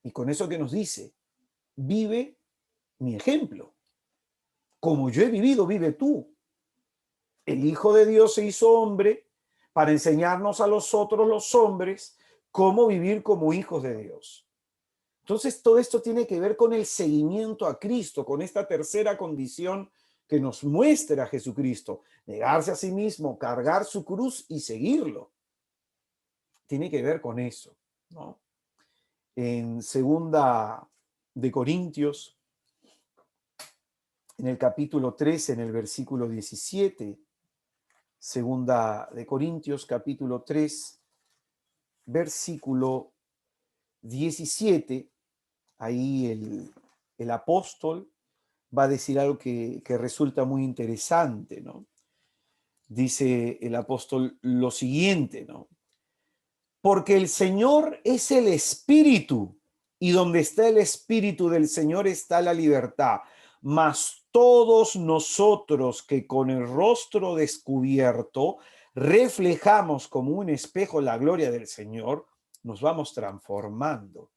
Y con eso que nos dice, vive mi ejemplo. Como yo he vivido, vive tú. El Hijo de Dios se hizo hombre para enseñarnos a los otros, los hombres, cómo vivir como hijos de Dios. Entonces, todo esto tiene que ver con el seguimiento a Cristo, con esta tercera condición que nos muestra a Jesucristo, negarse a sí mismo, cargar su cruz y seguirlo. Tiene que ver con eso, ¿no? En segunda de Corintios, en el capítulo 13, en el versículo 17, segunda de Corintios, capítulo 3, versículo 17, ahí el apóstol va a decir algo que resulta muy interesante, ¿no? Dice el apóstol lo siguiente, ¿no? Porque el Señor es el Espíritu, y donde está el Espíritu del Señor está la libertad. Mas todos nosotros que con el rostro descubierto reflejamos como un espejo la gloria del Señor, nos vamos transformando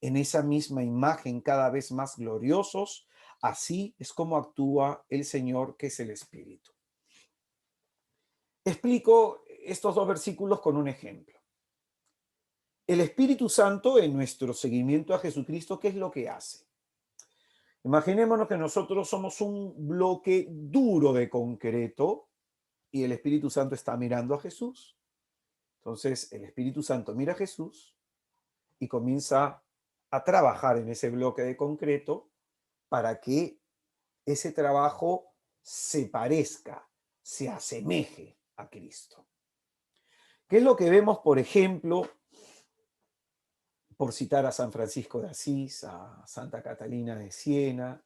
en esa misma imagen cada vez más gloriosos. Así es como actúa el Señor, que es el Espíritu. Explico estos dos versículos con un ejemplo. El Espíritu Santo, en nuestro seguimiento a Jesucristo, ¿qué es lo que hace? Imaginémonos que nosotros somos un bloque duro de concreto y el Espíritu Santo está mirando a Jesús. Entonces, el Espíritu Santo mira a Jesús y comienza a trabajar en ese bloque de concreto para que ese trabajo se parezca, se asemeje a Cristo. ¿Qué es lo que vemos, por ejemplo, por citar a San Francisco de Asís, a Santa Catalina de Siena,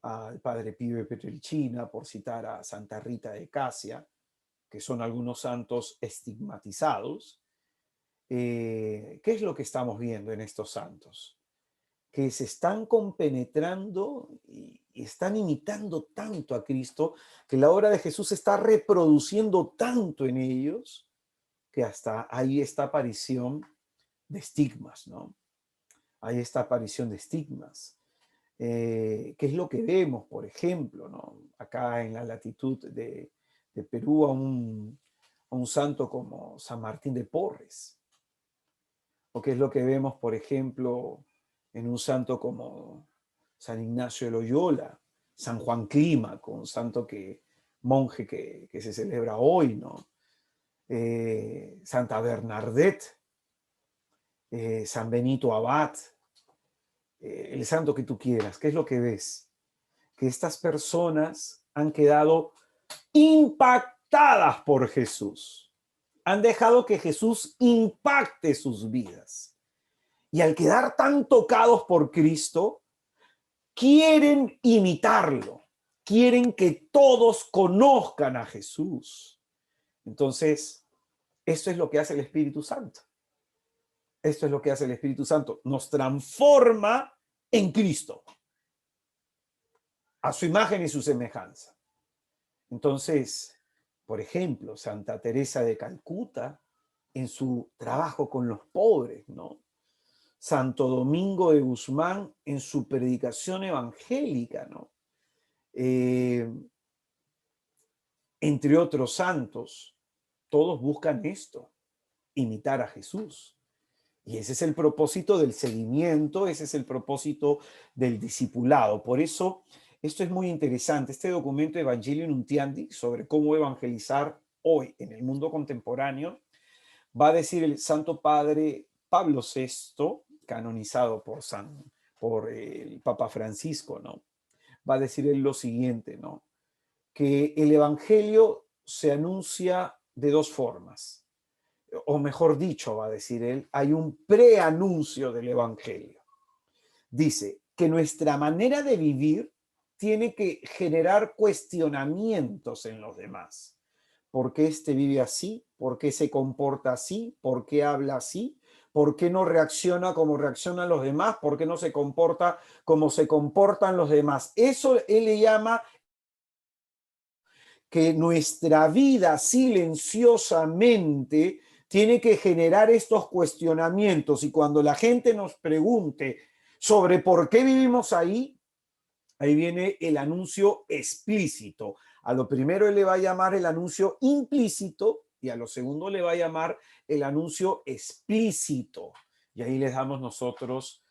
al Padre Pío de Pietrelcina, por citar a Santa Rita de Casia, que son algunos santos estigmatizados? ¿Qué es lo que estamos viendo en estos santos? Que se están compenetrando y están imitando tanto a Cristo, que la obra de Jesús se está reproduciendo tanto en ellos, que hasta hay esta aparición de estigmas, ¿no? Hay esta aparición de estigmas. ¿Qué es lo que vemos, por ejemplo, ¿no? Acá en la latitud de Perú a un santo como San Martín de Porres? ¿O qué es lo que vemos, por ejemplo, en un santo como San Ignacio de Loyola, San Juan Clímaco, un santo monje que se celebra hoy, ¿no? Santa Bernadette, San Benito Abad, el santo que tú quieras? ¿Qué es lo que ves? Que estas personas han quedado impactadas por Jesús. Han dejado que Jesús impacte sus vidas. Y al quedar tan tocados por Cristo, quieren imitarlo. Quieren que todos conozcan a Jesús. Entonces, esto es lo que hace el Espíritu Santo. Esto es lo que hace el Espíritu Santo. Nos transforma en Cristo, a su imagen y su semejanza. Entonces, por ejemplo, Santa Teresa de Calcuta, en su trabajo con los pobres, ¿no? Santo Domingo de Guzmán en su predicación evangélica, ¿no? Entre otros santos, todos buscan esto, imitar a Jesús. Y ese es el propósito del seguimiento, ese es el propósito del discipulado. Por eso, esto es muy interesante. Este documento Evangelio Nuntiandi sobre cómo evangelizar hoy en el mundo contemporáneo, va a decir el Santo Padre Pablo VI, canonizado por el Papa Francisco, ¿no? Va a decir él lo siguiente, ¿no? Que el Evangelio se anuncia de dos formas, o mejor dicho, va a decir él, hay un preanuncio del Evangelio. Dice que nuestra manera de vivir tiene que generar cuestionamientos en los demás. ¿Por qué este vive así? ¿Por qué se comporta así? ¿Por qué habla así? ¿Por qué no reacciona como reaccionan los demás? ¿Por qué no se comporta como se comportan los demás? Eso él le llama que nuestra vida silenciosamente tiene que generar estos cuestionamientos, y cuando la gente nos pregunte sobre por qué vivimos ahí, ahí viene el anuncio explícito. A lo primero él le va a llamar el anuncio implícito y a lo segundo le va a llamar el anuncio explícito. Y ahí les damos nosotros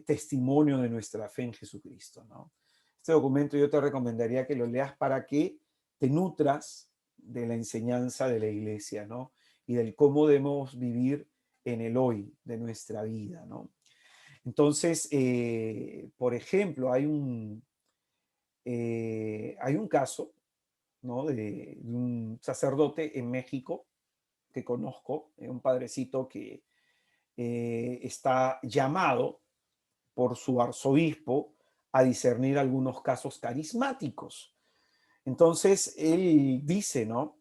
testimonio de nuestra fe en Jesucristo, ¿no? Este documento yo te recomendaría que lo leas para que te nutras de la enseñanza de la iglesia, ¿no? Y del cómo debemos vivir en el hoy de nuestra vida, ¿no? Entonces, por ejemplo, hay un caso, ¿no? de un sacerdote en México que conozco, un padrecito que está llamado por su arzobispo a discernir algunos casos carismáticos. Entonces, él dice, ¿no?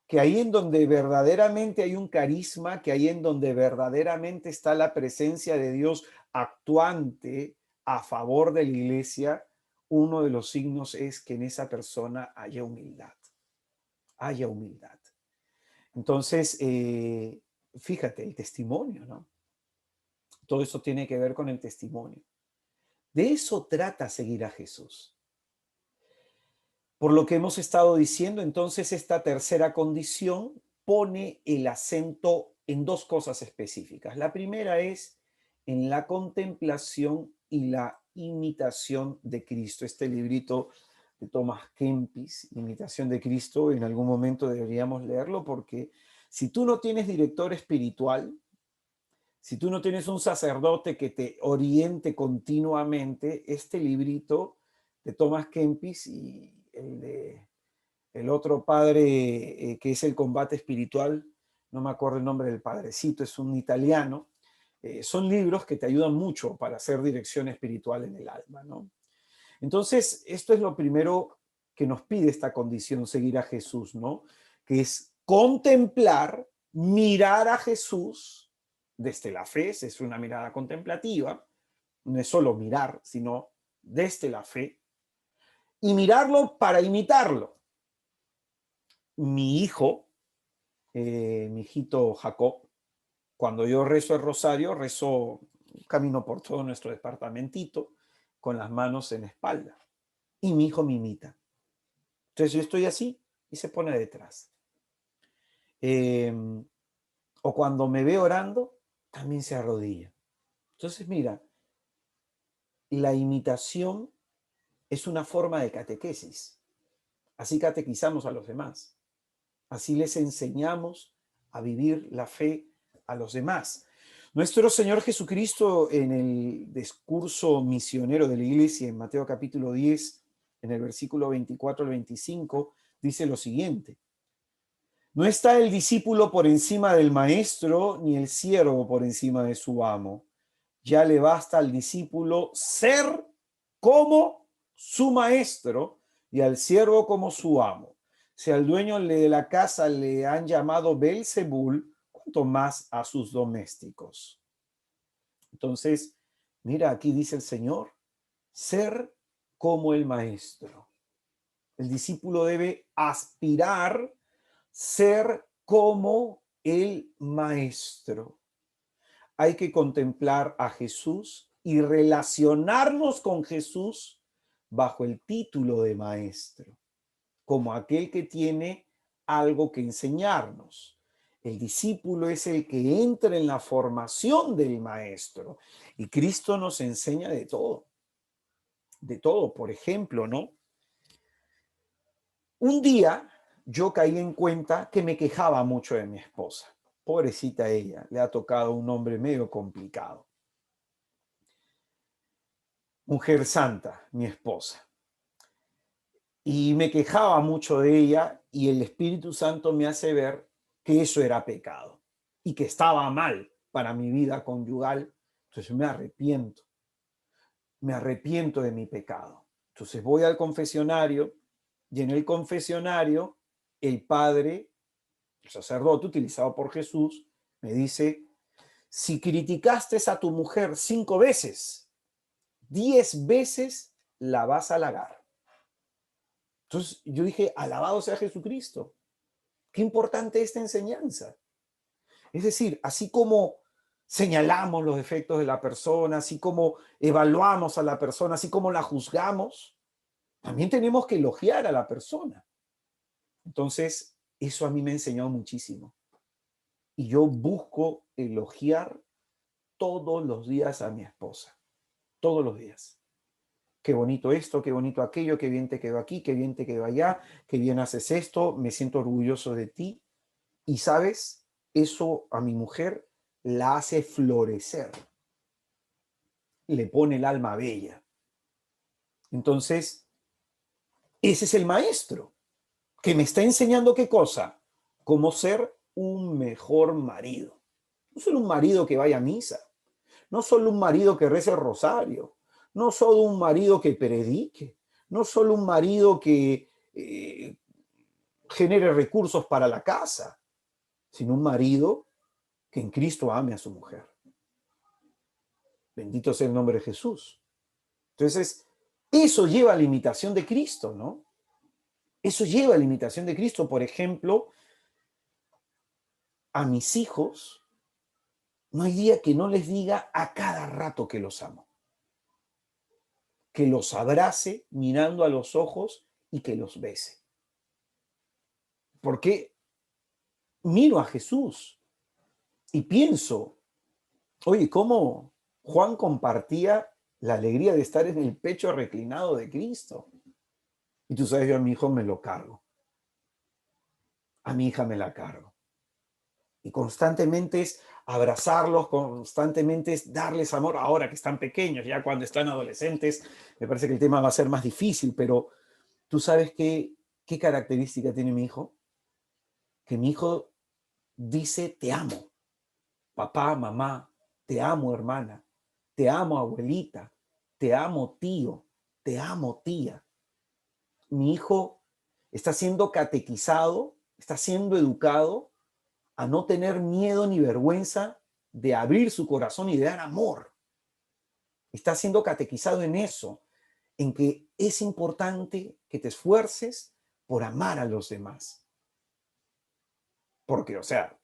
Que ahí en donde verdaderamente hay un carisma, que ahí en donde verdaderamente está la presencia de Dios actuante a favor de la iglesia, uno de los signos es que en esa persona haya humildad, haya humildad. Entonces, fíjate, el testimonio, ¿no? Todo eso tiene que ver con el testimonio. De eso trata seguir a Jesús. Por lo que hemos estado diciendo, entonces esta tercera condición pone el acento en dos cosas específicas. La primera es en la contemplación y la imitación de Cristo. Este librito de Thomas Kempis, Imitación de Cristo, en algún momento deberíamos leerlo, porque si tú no tienes director espiritual, si tú no tienes un sacerdote que te oriente continuamente, este librito de Thomas Kempis y el otro padre que es el combate espiritual, no me acuerdo el nombre del padrecito, es un italiano, son libros que te ayudan mucho para hacer dirección espiritual en el alma, ¿no? Entonces, esto es lo primero que nos pide esta condición, seguir a Jesús, ¿no? Que es contemplar, mirar a Jesús desde la fe, es una mirada contemplativa, no es solo mirar, sino desde la fe, y mirarlo para imitarlo. Mi hijo, mi hijito Jacob, cuando yo rezo el rosario, rezo camino por todo nuestro departamentito con las manos en la espalda. Y mi hijo me imita. Entonces yo estoy así y se pone detrás. Eh, o cuando me ve orando, también se arrodilla. Entonces, mira, la imitación es una forma de catequesis. Así catequizamos a los demás. Así les enseñamos a vivir la fe a los demás. Nuestro Señor Jesucristo, en el discurso misionero de la iglesia, en Mateo capítulo 10, en el versículo 24 al 25, dice lo siguiente: no está el discípulo por encima del maestro, ni el siervo por encima de su amo. Ya le basta al discípulo ser como su maestro y al siervo como su amo. Si al dueño de la casa le han llamado Belzebul, cuanto más a sus domésticos. Entonces, mira, aquí dice el Señor, ser como el maestro. El discípulo debe aspirar ser como el maestro. hay que contemplar a Jesús y relacionarnos con Jesús bajo el título de maestro, como aquel que tiene algo que enseñarnos. El discípulo es el que entra en la formación del maestro y Cristo nos enseña de todo. De todo, por ejemplo, ¿no? Un día yo caí en cuenta que me quejaba mucho de mi esposa. Pobrecita ella, le ha tocado un hombre medio complicado. Mujer santa, mi esposa. Y me quejaba mucho de ella y el Espíritu Santo me hace ver que eso era pecado y que estaba mal para mi vida conyugal. Entonces me arrepiento de mi pecado. Entonces voy al confesionario y en el confesionario el padre, el sacerdote utilizado por Jesús, me dice, si criticaste a tu mujer 5 veces, 10 veces la vas a halagar. Entonces yo dije, alabado sea Jesucristo. Qué importante esta enseñanza. Es decir, así como señalamos los defectos de la persona, así como evaluamos a la persona, así como la juzgamos, también tenemos que elogiar a la persona. Entonces, eso a mí me ha enseñado muchísimo. Y yo busco elogiar todos los días a mi esposa. Todos los días. Qué bonito esto, qué bonito aquello, qué bien te quedó aquí, qué bien te quedó allá, qué bien haces esto, me siento orgulloso de ti. Y sabes, eso a mi mujer la hace florecer, le pone el alma bella. Entonces, ese es el maestro que me está enseñando qué cosa, cómo ser un mejor marido. No solo un marido que vaya a misa, no solo un marido que rece el rosario, no solo un marido que predique, no solo un marido que genere recursos para la casa, sino un marido que en Cristo ame a su mujer. Bendito sea el nombre de Jesús. Entonces, eso lleva a la imitación de Cristo, ¿no? Eso lleva a la imitación de Cristo. Por ejemplo, a mis hijos, no hay día que no les diga a cada rato que los amo. Que los abrace mirando a los ojos y que los bese. Porque miro a Jesús y pienso, oye, ¿cómo Juan compartía la alegría de estar en el pecho reclinado de Cristo? Y tú sabes, yo a mi hijo me lo cargo. A mi hija me la cargo. Y constantemente es abrazarlos, constantemente es darles amor ahora que están pequeños, ya cuando están adolescentes, me parece que el tema va a ser más difícil, pero tú sabes qué característica tiene mi hijo, que mi hijo dice te amo, papá, mamá, te amo hermana, te amo abuelita, te amo tío, te amo tía. Mi hijo está siendo catequizado, está siendo educado a no tener miedo ni vergüenza de abrir su corazón y de dar amor. Está siendo catequizado en eso, en que es importante que te esfuerces por amar a los demás. Porque, o sea,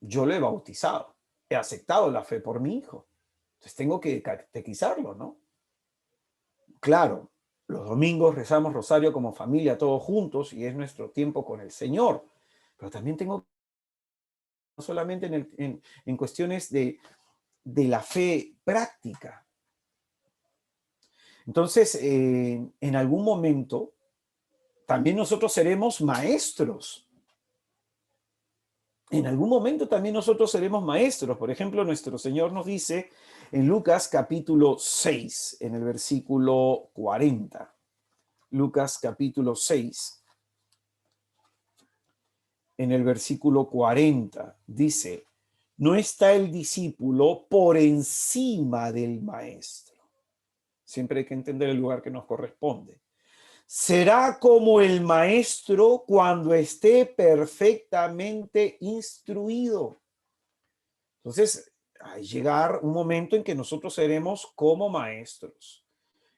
yo lo he bautizado, he aceptado la fe por mi hijo. Entonces tengo que catequizarlo, ¿no? Claro, los domingos rezamos rosario como familia, todos juntos, y es nuestro tiempo con el Señor. Pero también tengo, no solamente en cuestiones de la fe práctica. Entonces, en algún momento, también nosotros seremos maestros. En algún momento también nosotros seremos maestros. Por ejemplo, nuestro Señor nos dice en Lucas capítulo 6, en el versículo 40. Lucas capítulo 6, en el versículo 40, dice, no está el discípulo por encima del maestro. Siempre hay que entender el lugar que nos corresponde. Será como el maestro cuando esté perfectamente instruido. Entonces, hay llegar un momento en que nosotros seremos como maestros.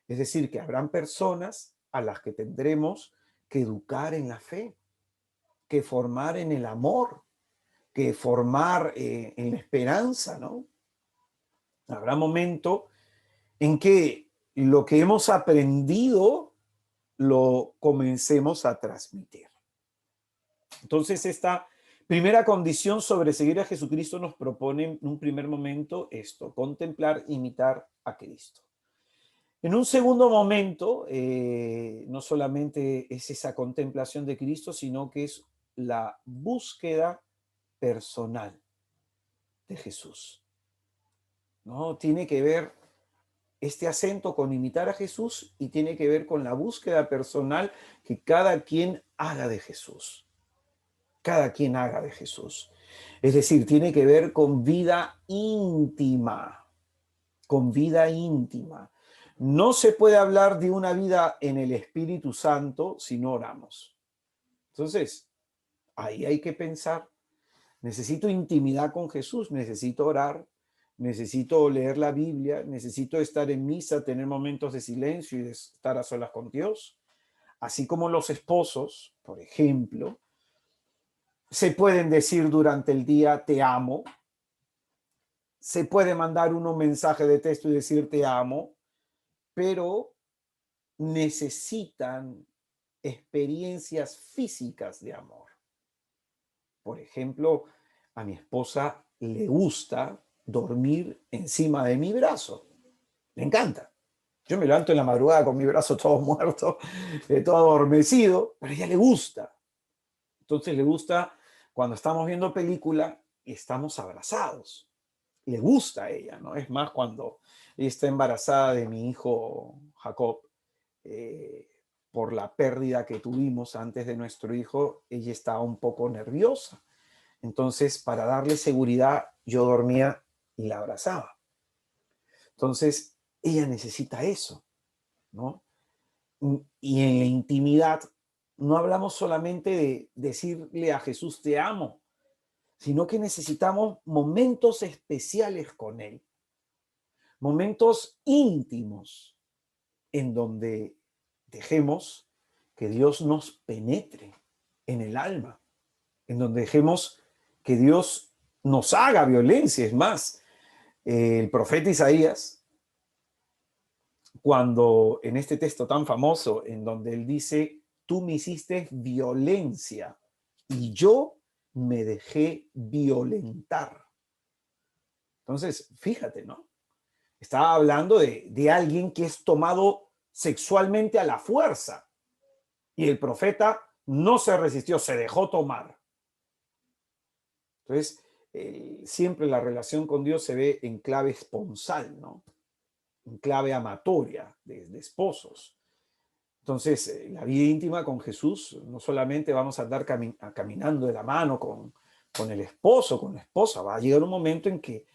Es decir, que habrán personas a las que tendremos que educar en la fe, que formar en el amor, que formar en la esperanza, ¿no? Habrá momento en que lo que hemos aprendido lo comencemos a transmitir. Entonces, esta primera condición sobre seguir a Jesucristo nos propone en un primer momento esto: contemplar, imitar a Cristo. En un segundo momento, no solamente es esa contemplación de Cristo, sino que es la búsqueda personal de Jesús, ¿no? Tiene que ver este acento con imitar a Jesús y tiene que ver con la búsqueda personal que cada quien haga de Jesús. Cada quien haga de Jesús. Es decir, tiene que ver con vida íntima, con vida íntima. No se puede hablar de una vida en el Espíritu Santo si no oramos. Entonces, ahí hay que pensar, necesito intimidad con Jesús, necesito orar, necesito leer la Biblia, necesito estar en misa, tener momentos de silencio y de estar a solas con Dios. Así como los esposos, por ejemplo, se pueden decir durante el día te amo, se puede mandar uno un mensaje de texto y decir te amo, pero necesitan experiencias físicas de amor. Por ejemplo, a mi esposa le gusta dormir encima de mi brazo. Le encanta. Yo me levanto en la madrugada con mi brazo todo muerto, todo adormecido, pero a ella le gusta. Entonces le gusta cuando estamos viendo película y estamos abrazados. Le gusta a ella, ¿no? Es más, cuando ella está embarazada de mi hijo Jacob, eh, por la pérdida que tuvimos antes de nuestro hijo, ella estaba un poco nerviosa. Entonces, para darle seguridad, yo dormía y la abrazaba. Entonces, ella necesita eso, ¿no? Y en la intimidad no hablamos solamente de decirle a Jesús te amo, sino que necesitamos momentos especiales con Él, momentos íntimos en donde dejemos que Dios nos penetre en el alma, en donde dejemos que Dios nos haga violencia. Es más, el profeta Isaías, cuando en este texto tan famoso, en donde él dice, tú me hiciste violencia y yo me dejé violentar. Entonces, fíjate, ¿no? Estaba hablando de alguien que es tomado sexualmente a la fuerza y el profeta no se resistió, se dejó tomar. Entonces, siempre la relación con Dios se ve en clave esponsal, ¿no? En clave amatoria de esposos. Entonces, la vida íntima con Jesús, no solamente vamos a andar caminando de la mano con el esposo, con la esposa, va a llegar un momento en que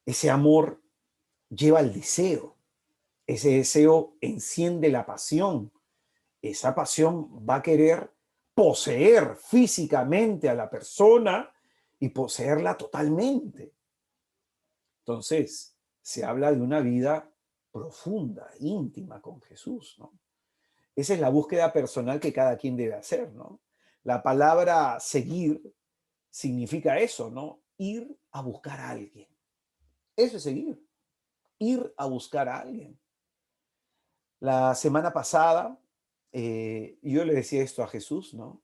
ese amor lleva al deseo, ese deseo enciende la pasión, esa pasión va a querer poseer físicamente a la persona y poseerla totalmente. Entonces, se habla de una vida profunda, íntima con Jesús, ¿no? Esa es la búsqueda personal que cada quien debe hacer, ¿no? La palabra seguir significa eso, ¿no? Ir a buscar a alguien. Eso es seguir, ir a buscar a alguien. La semana pasada, yo le decía esto a Jesús, ¿no?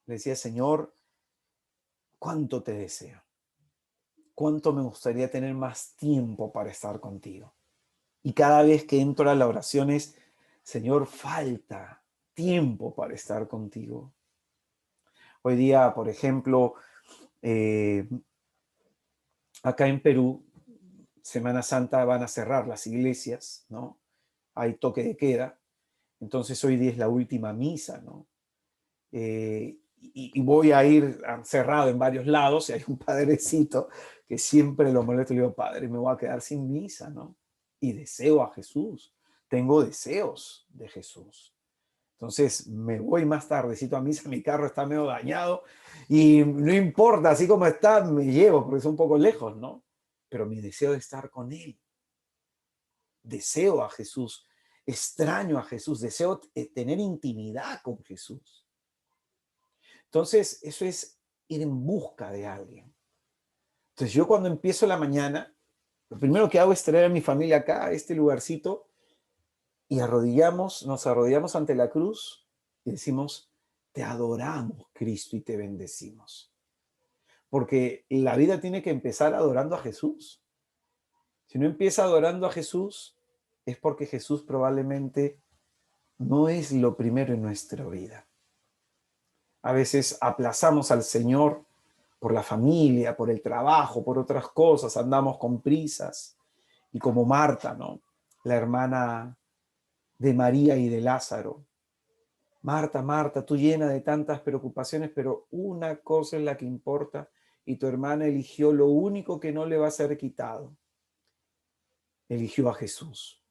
Le decía, Señor, ¿cuánto te deseo? ¿Cuánto me gustaría tener más tiempo para estar contigo? Y cada vez que entro a la oración es, Señor, falta tiempo para estar contigo. Hoy día, por ejemplo, eh, acá en Perú, Semana Santa van a cerrar las iglesias, ¿no? Hay toque de queda. Entonces hoy día es la última misa, ¿no? Y voy a ir cerrado en varios lados y hay un padrecito que siempre lo molesto y le digo, padre, me voy a quedar sin misa, ¿no? Y deseo a Jesús, tengo deseos de Jesús. Entonces me voy más tardecito a misa, mi carro está medio dañado y no importa, así como está, me llevo porque es un poco lejos, ¿no? Pero mi deseo de estar con Él, deseo a Jesús, extraño a Jesús, deseo tener intimidad con Jesús. Entonces, eso es ir en busca de alguien. Entonces, yo cuando empiezo la mañana, Lo primero que hago es traer a mi familia acá, a este lugarcito, y nos arrodillamos ante la cruz y decimos, te adoramos, Cristo, y te bendecimos. Porque la vida tiene que empezar adorando a Jesús. Si no empieza adorando a Jesús, es porque Jesús probablemente no es lo primero en nuestra vida. A veces aplazamos al Señor por la familia, por el trabajo, por otras cosas, andamos con prisas. Y como Marta, ¿no? La hermana de María y de Lázaro. Marta, Marta, tú llena de tantas preocupaciones, pero una cosa es la que importa y tu hermana eligió lo único que no le va a ser quitado. Eligió a Jesús.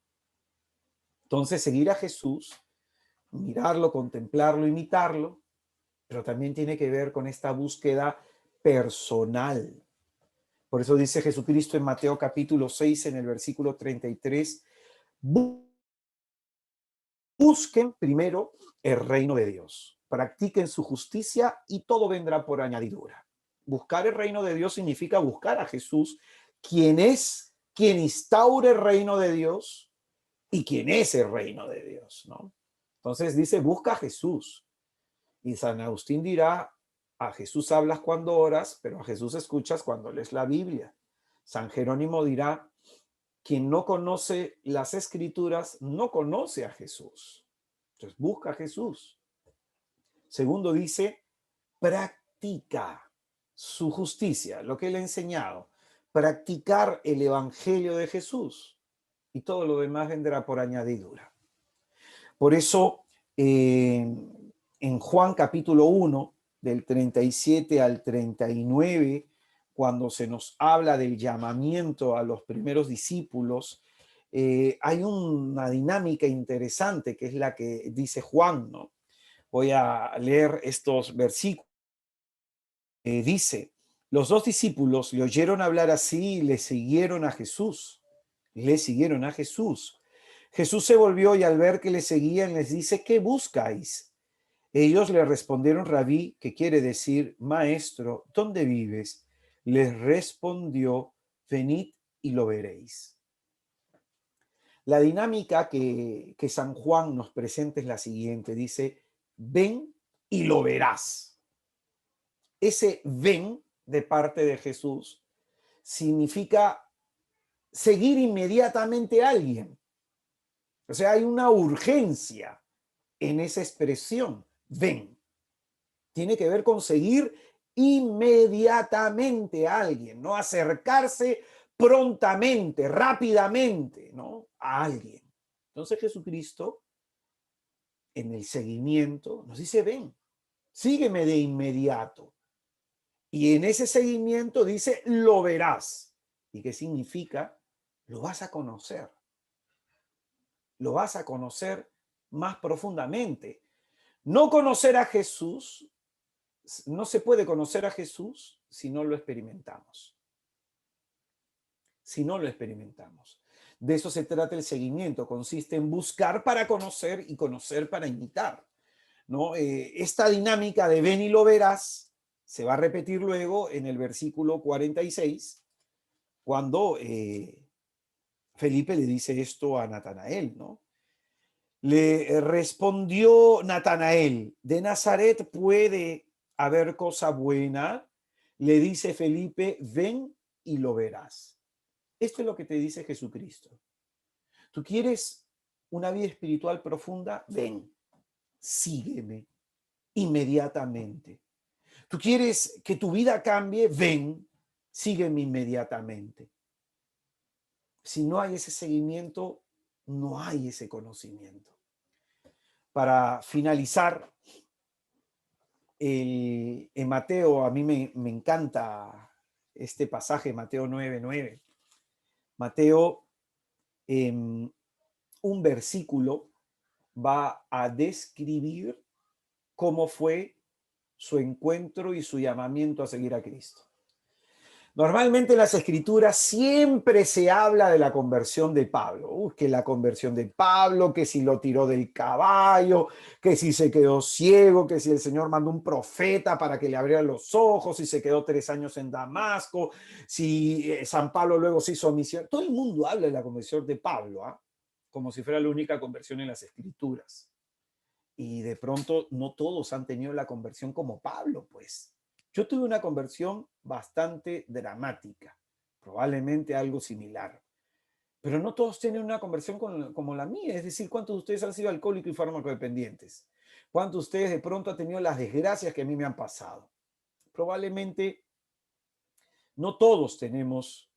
Entonces, seguir a Jesús, mirarlo, contemplarlo, imitarlo, pero también tiene que ver con esta búsqueda personal. Por eso dice Jesucristo en Mateo capítulo 6, en el versículo 33, busquen primero el reino de Dios, practiquen su justicia y todo vendrá por añadidura. Buscar el reino de Dios significa buscar a Jesús, quien instaura el reino de Dios y quien es el reino de Dios, ¿no? Entonces dice, busca a Jesús. Y San Agustín dirá, a Jesús hablas cuando oras, pero a Jesús escuchas cuando lees la Biblia. San Jerónimo dirá, quien no conoce las escrituras no conoce a Jesús. Entonces busca a Jesús. Segundo dice, practica su justicia, lo que él ha enseñado. Practicar el evangelio de Jesús. Y todo lo demás vendrá por añadidura. Por eso, en Juan capítulo 1, del 37 al 39, cuando se nos habla del llamamiento a los primeros discípulos, hay una dinámica interesante que es la que dice Juan, ¿no? Voy a leer estos versículos. Dice, los dos discípulos le oyeron hablar así y le siguieron a Jesús. Le siguieron a Jesús. Jesús se volvió y al ver que le seguían les dice, ¿qué buscáis? Ellos le respondieron, Rabí, que quiere decir, Maestro, ¿dónde vives? Les respondió, venid y lo veréis. La dinámica que San Juan nos presenta es la siguiente. Dice, ven y lo verás. Ese ven de parte de Jesús significa seguir inmediatamente a alguien. O sea, hay una urgencia en esa expresión, ven. Tiene que ver con seguir inmediatamente a alguien, no acercarse prontamente, rápidamente, ¿no? A alguien. Entonces Jesucristo, en el seguimiento, nos dice, ven, sígueme de inmediato. Y en ese seguimiento dice, lo verás. ¿Y qué significa? Lo vas a conocer. Lo vas a conocer más profundamente. No conocer a Jesús, no se puede conocer a Jesús si no lo experimentamos. Si no lo experimentamos. De eso se trata el seguimiento, consiste en buscar para conocer y conocer para imitar, ¿no? Esta dinámica de ven y lo verás se va a repetir luego en el versículo 46, cuando Felipe le dice esto a Natanael, ¿no? Le respondió Natanael, ¿de Nazaret puede haber cosa buena? Le dice Felipe, ven y lo verás. Esto es lo que te dice Jesucristo. ¿Tú quieres una vida espiritual profunda? Ven, sígueme inmediatamente. ¿Tú quieres que tu vida cambie? Ven, sígueme inmediatamente. Si no hay ese seguimiento, no hay ese conocimiento. Para finalizar, en Mateo, a mí me encanta este pasaje, Mateo 9:9. Mateo, un versículo va a describir cómo fue su encuentro y su llamamiento a seguir a Cristo. Normalmente en las escrituras siempre se habla de la conversión de Pablo. Que la conversión de Pablo, que si lo tiró del caballo, que si se quedó ciego, que si el Señor mandó un profeta para que le abriera los ojos, si se quedó 3 años en Damasco, si San Pablo luego se hizo misión. Todo el mundo habla de la conversión de Pablo, ¿ah? Como si fuera la única conversión en las escrituras. Y de pronto no todos han tenido la conversión como Pablo, pues. Yo tuve una conversión bastante dramática, probablemente algo similar, pero no todos tienen una conversión como la mía. Es decir, ¿cuántos de ustedes han sido alcohólicos y farmacodependientes? ¿Cuántos de ustedes de pronto han tenido las desgracias que a mí me han pasado? Probablemente no todos tenemos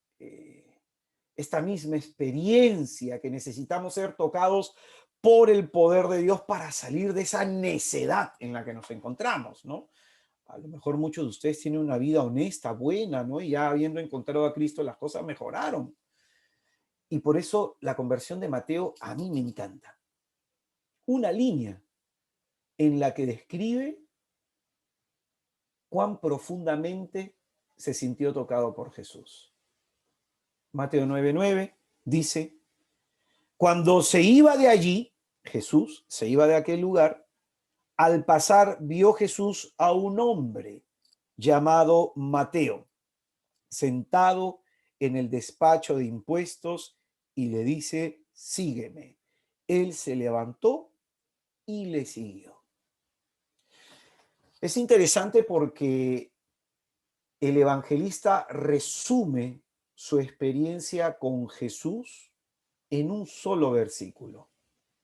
esta misma experiencia que necesitamos ser tocados por el poder de Dios para salir de esa necedad en la que nos encontramos, ¿no? A lo mejor muchos de ustedes tienen una vida honesta, buena, ¿no? Y ya habiendo encontrado a Cristo, las cosas mejoraron. Y por eso la conversión de Mateo a mí me encanta. Una línea en la que describe cuán profundamente se sintió tocado por Jesús. Mateo 9:9 dice, cuando se iba de allí, Jesús se iba de aquel lugar, al pasar vio Jesús a un hombre llamado Mateo, sentado en el despacho de impuestos y le dice, sígueme. Él se levantó y le siguió. Es interesante porque el evangelista resume su experiencia con Jesús en un solo versículo.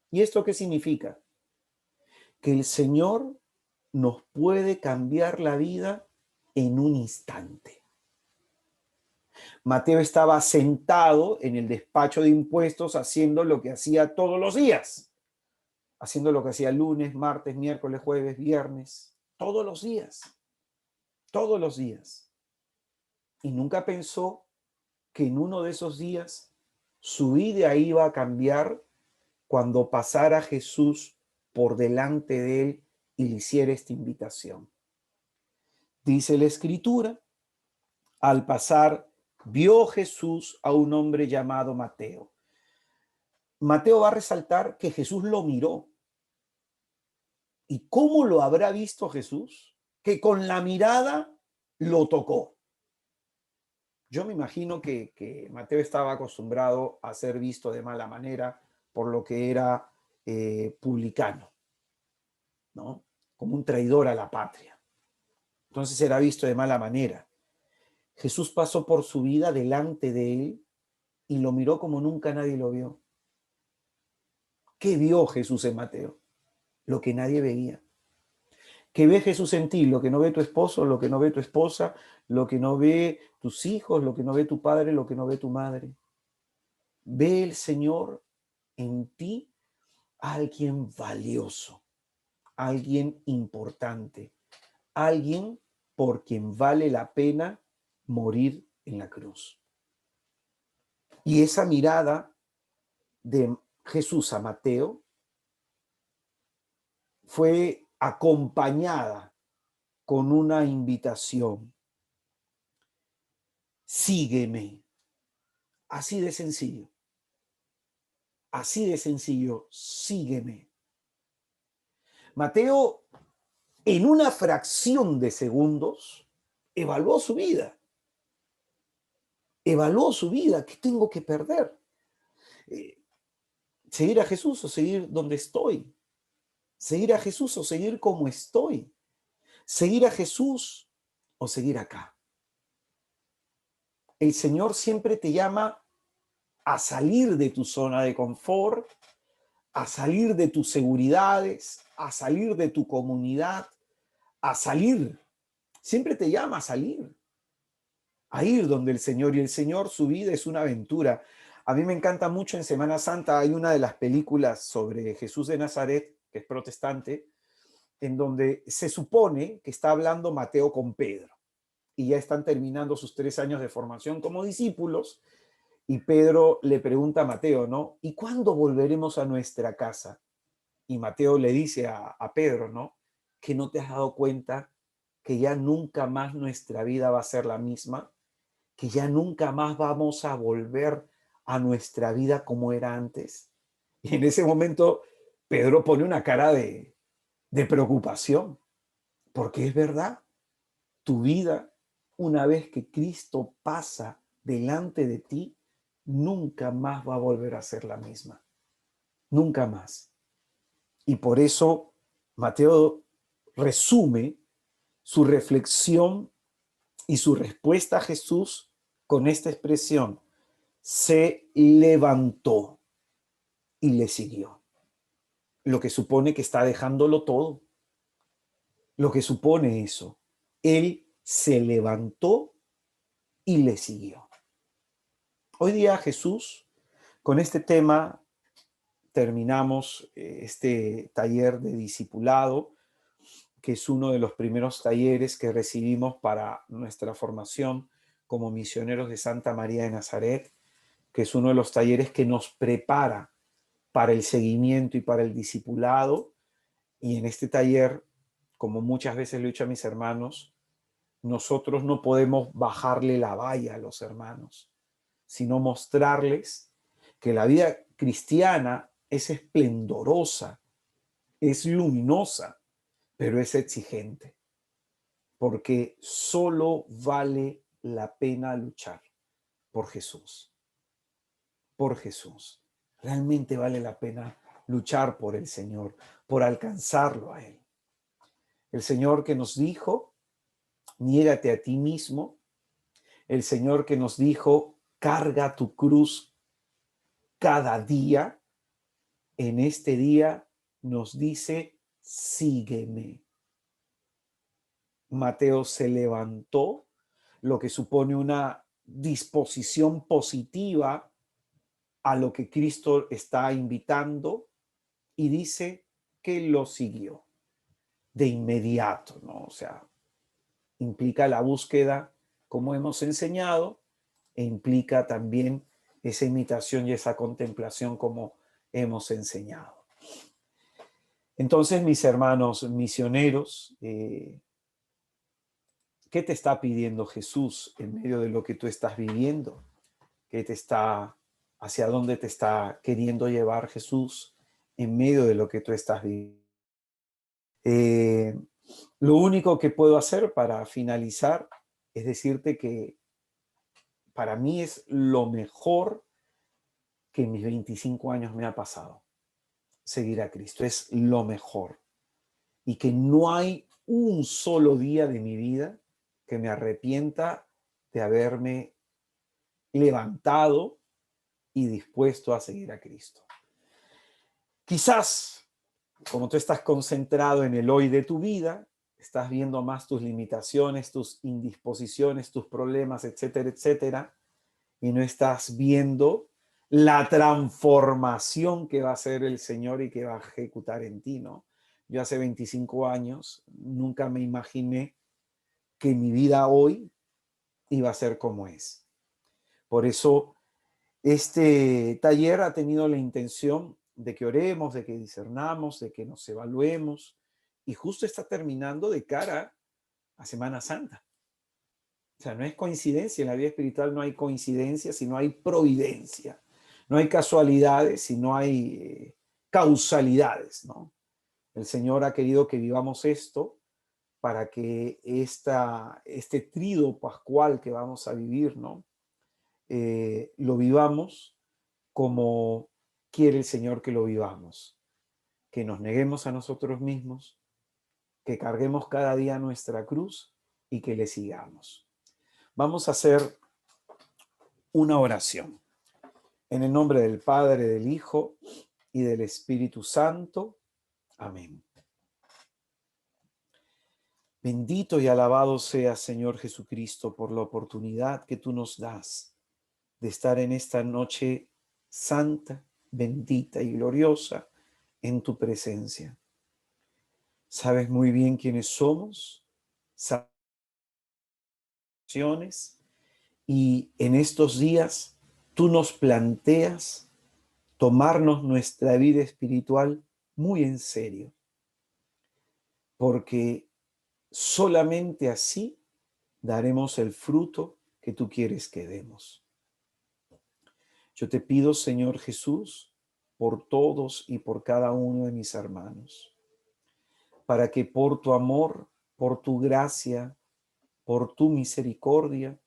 ¿Y esto qué significa? Que el Señor nos puede cambiar la vida en un instante. Mateo estaba sentado en el despacho de impuestos haciendo lo que hacía todos los días, haciendo lo que hacía lunes, martes, miércoles, jueves, viernes, todos los días. Y nunca pensó que en uno de esos días su vida iba a cambiar cuando pasara Jesús por delante de él y le hiciera esta invitación. Dice la Escritura, al pasar vio Jesús a un hombre llamado Mateo. Mateo va a resaltar que Jesús lo miró. ¿Y cómo lo habrá visto Jesús? Que con la mirada lo tocó. Yo me imagino que Mateo estaba acostumbrado a ser visto de mala manera por lo que era publicano, ¿no? Como un traidor a la patria. Entonces era visto de mala manera. Jesús pasó por su vida delante de él y lo miró como nunca nadie lo vio. ¿Qué vio Jesús en Mateo? Lo que nadie veía. ¿Qué ve Jesús en ti? Lo que no ve tu esposo, lo que no ve tu esposa, lo que no ve tus hijos, lo que no ve tu padre, lo que no ve tu madre. Ve el Señor en ti a alguien valioso, alguien importante, alguien por quien vale la pena morir en la cruz. Y esa mirada de Jesús a Mateo fue acompañada con una invitación. Sígueme. Así de sencillo. Así de sencillo. Sígueme. Mateo, en una fracción de segundos, evaluó su vida. Evaluó su vida. ¿Qué tengo que perder? ¿Seguir a Jesús o seguir donde estoy? ¿Seguir a Jesús o seguir como estoy? ¿Seguir a Jesús o seguir acá? El Señor siempre te llama a salir de tu zona de confort, a salir de tus seguridades, a salir de tu comunidad, a salir. Siempre te llama a ir donde el Señor. Y el Señor, su vida es una aventura. A mí me encanta mucho en Semana Santa, hay una de las películas sobre Jesús de Nazaret, que es protestante, en donde se supone que está hablando Mateo con Pedro. Y ya están terminando sus 3 años de formación como discípulos. Y Pedro le pregunta a Mateo, ¿no? ¿Y cuándo volveremos a nuestra casa? Y Mateo le dice a Pedro, ¿no? Que no te has dado cuenta que ya nunca más nuestra vida va a ser la misma, que ya nunca más vamos a volver a nuestra vida como era antes? Y en ese momento Pedro pone una cara de preocupación, porque es verdad, tu vida, una vez que Cristo pasa delante de ti, nunca más va a volver a ser la misma, nunca más. Y por eso Mateo resume su reflexión y su respuesta a Jesús con esta expresión: se levantó y le siguió. Lo que supone que está dejándolo todo. Lo que supone eso. Él se levantó y le siguió. Hoy día Jesús, con este tema, terminamos este taller de discipulado, que es uno de los primeros talleres que recibimos para nuestra formación como misioneros de Santa María de Nazaret, que es uno de los talleres que nos prepara para el seguimiento y para el discipulado. Y en este taller, como muchas veces lo he dicho a mis hermanos, nosotros no podemos bajarle la valla a los hermanos, sino mostrarles que la vida cristiana es esplendorosa, es luminosa, pero es exigente, porque solo vale la pena luchar por Jesús, por Jesús. Realmente vale la pena luchar por el Señor, por alcanzarlo a Él. El Señor que nos dijo, niégate a ti mismo. El Señor que nos dijo, carga tu cruz cada día. En este día nos dice, sígueme. Mateo se levantó, lo que supone una disposición positiva a lo que Cristo está invitando, y dice que lo siguió de inmediato, ¿no? O sea, implica la búsqueda, como hemos enseñado, e implica también esa imitación y esa contemplación, como hemos enseñado. Entonces, mis hermanos misioneros, ¿qué te está pidiendo Jesús en medio de lo que tú estás viviendo? ¿Hacia dónde te está queriendo llevar Jesús en medio de lo que tú estás viviendo? Lo único que puedo hacer para finalizar es decirte que para mí es lo mejor que en mis 25 años me ha pasado. Seguir a Cristo es lo mejor. Y que no hay un solo día de mi vida que me arrepienta de haberme levantado y dispuesto a seguir a Cristo. Quizás, como tú estás concentrado en el hoy de tu vida, estás viendo más tus limitaciones, tus indisposiciones, tus problemas, etcétera, etcétera, y no estás viendo la transformación que va a hacer el Señor y que va a ejecutar en ti, ¿no? Yo hace 25 años nunca me imaginé que mi vida hoy iba a ser como es. Por eso este taller ha tenido la intención de que oremos, de que discernamos, de que nos evaluemos, y justo está terminando de cara a Semana Santa. O sea, no es coincidencia, en la vida espiritual no hay coincidencia, sino hay providencia. No hay casualidades, sino hay causalidades, ¿no? El Señor ha querido que vivamos esto para que este tríodo pascual que vamos a vivir, ¿no? Lo vivamos como quiere el Señor que lo vivamos. Que nos neguemos a nosotros mismos, que carguemos cada día nuestra cruz y que le sigamos. Vamos a hacer una oración. En el nombre del Padre, del Hijo y del Espíritu Santo. Amén. Bendito y alabado seas, Señor Jesucristo, por la oportunidad que tú nos das de estar en esta noche santa, bendita y gloriosa en tu presencia. Sabes muy bien quiénes somos, y en estos días tú nos planteas tomarnos nuestra vida espiritual muy en serio, porque solamente así daremos el fruto que tú quieres que demos. Yo te pido, Señor Jesús, por todos y por cada uno de mis hermanos, para que por tu amor, por tu gracia, por tu misericordia,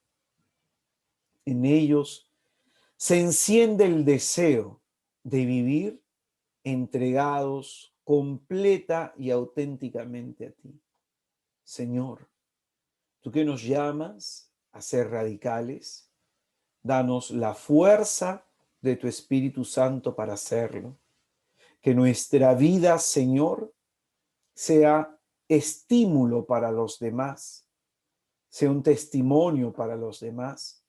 en ellos se enciende el deseo de vivir entregados completa y auténticamente a ti. Señor, tú que nos llamas a ser radicales, danos la fuerza de tu Espíritu Santo para hacerlo. Que nuestra vida, Señor, sea estímulo para los demás, sea un testimonio para los demás,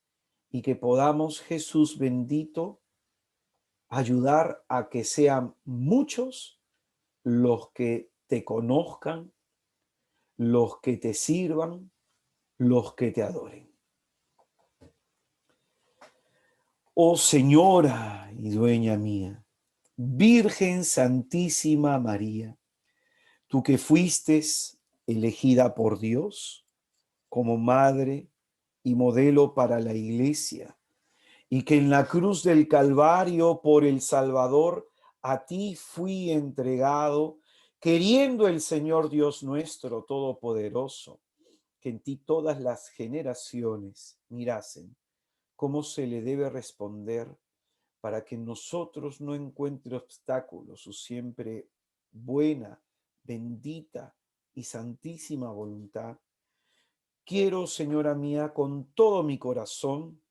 y que podamos, Jesús bendito, ayudar a que sean muchos los que te conozcan, los que te sirvan, los que te adoren. Oh Señora y dueña mía, Virgen Santísima María, tú que fuiste elegida por Dios como madre y modelo para la Iglesia, y que en la cruz del Calvario por el Salvador a ti fui entregado, queriendo el Señor Dios nuestro Todopoderoso, que en ti todas las generaciones mirasen cómo se le debe responder para que nosotros no encuentre obstáculos su siempre buena, bendita y santísima voluntad. Quiero, Señora mía, con todo mi corazón,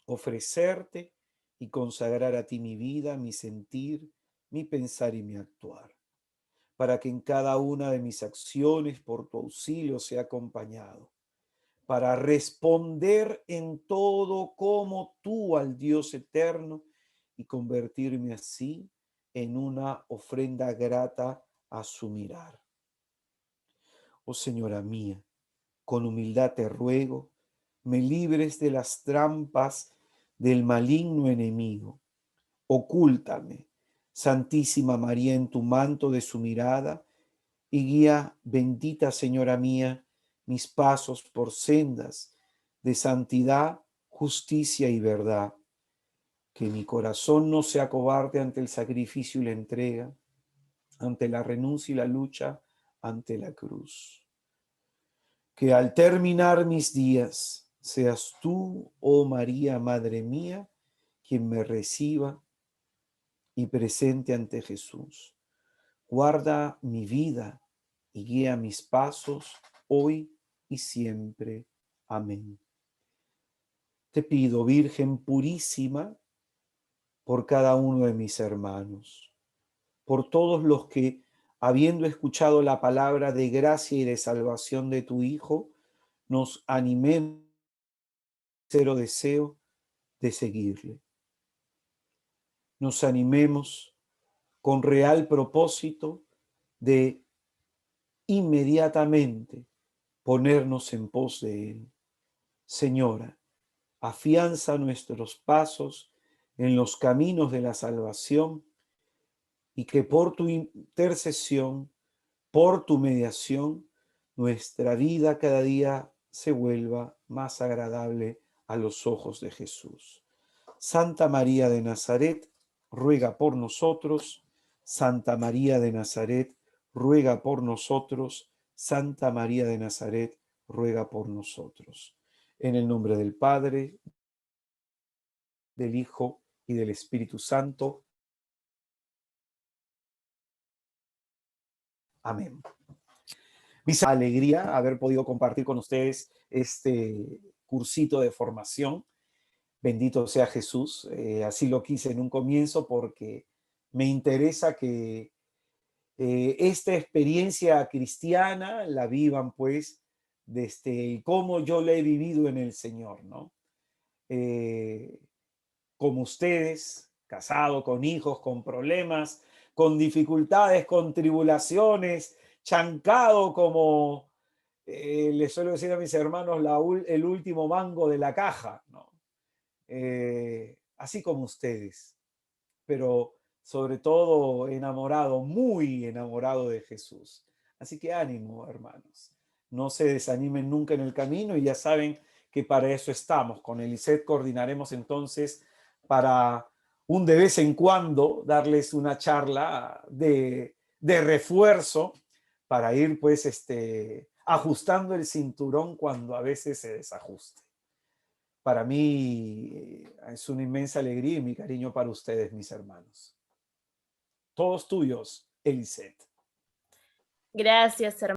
ofrecerte y consagrar a ti mi vida, mi sentir, mi pensar y mi actuar, para que en cada una de mis acciones por tu auxilio sea acompañado, para responder en todo como tú al Dios eterno y convertirme así en una ofrenda grata a su mirar. Oh Señora mía, con humildad te ruego, me libres de las trampas del maligno enemigo. Ocúltame, Santísima María, en tu manto de su mirada, y guía, bendita Señora mía, mis pasos por sendas de santidad, justicia y verdad. Que mi corazón no se acobarde ante el sacrificio y la entrega, ante la renuncia y la lucha, ante la cruz. Que al terminar mis días, seas tú, oh María, Madre mía, quien me reciba y presente ante Jesús. Guarda mi vida y guía mis pasos hoy y siempre. Amén. Te pido, Virgen purísima, por cada uno de mis hermanos, por todos los que, habiendo escuchado la palabra de gracia y de salvación de tu Hijo, nos animemos cero deseo de seguirle. Nos animemos con real propósito de inmediatamente ponernos en pos de él. Señora, afianza nuestros pasos en los caminos de la salvación y que por tu intercesión, por tu mediación, nuestra vida cada día se vuelva más agradable a los ojos de Jesús. Santa María de Nazaret, ruega por nosotros. Santa María de Nazaret, ruega por nosotros. Santa María de Nazaret, ruega por nosotros. En el nombre del Padre, del Hijo y del Espíritu Santo. Amén. Mi alegría haber podido compartir con ustedes este cursito de formación. Bendito sea Jesús. Así lo quise en un comienzo porque me interesa que esta experiencia cristiana la vivan pues desde cómo yo la he vivido en el Señor, ¿no? Eh, Como ustedes, casado, con hijos, con problemas, con dificultades, con tribulaciones, chancado como les suelo decir a mis hermanos, el último mango de la caja, ¿no? Así como ustedes, pero sobre todo enamorado, muy enamorado de Jesús. Así que ánimo, hermanos. No se desanimen nunca en el camino y ya saben que que para eso estamos. Con Eliseth coordinaremos entonces para un de vez en cuando darles una charla de refuerzo para ir pues ajustando el cinturón cuando a veces se desajuste. Para mí es una inmensa alegría y mi cariño para ustedes, mis hermanos. Todos tuyos, Eliseth. Gracias, hermano.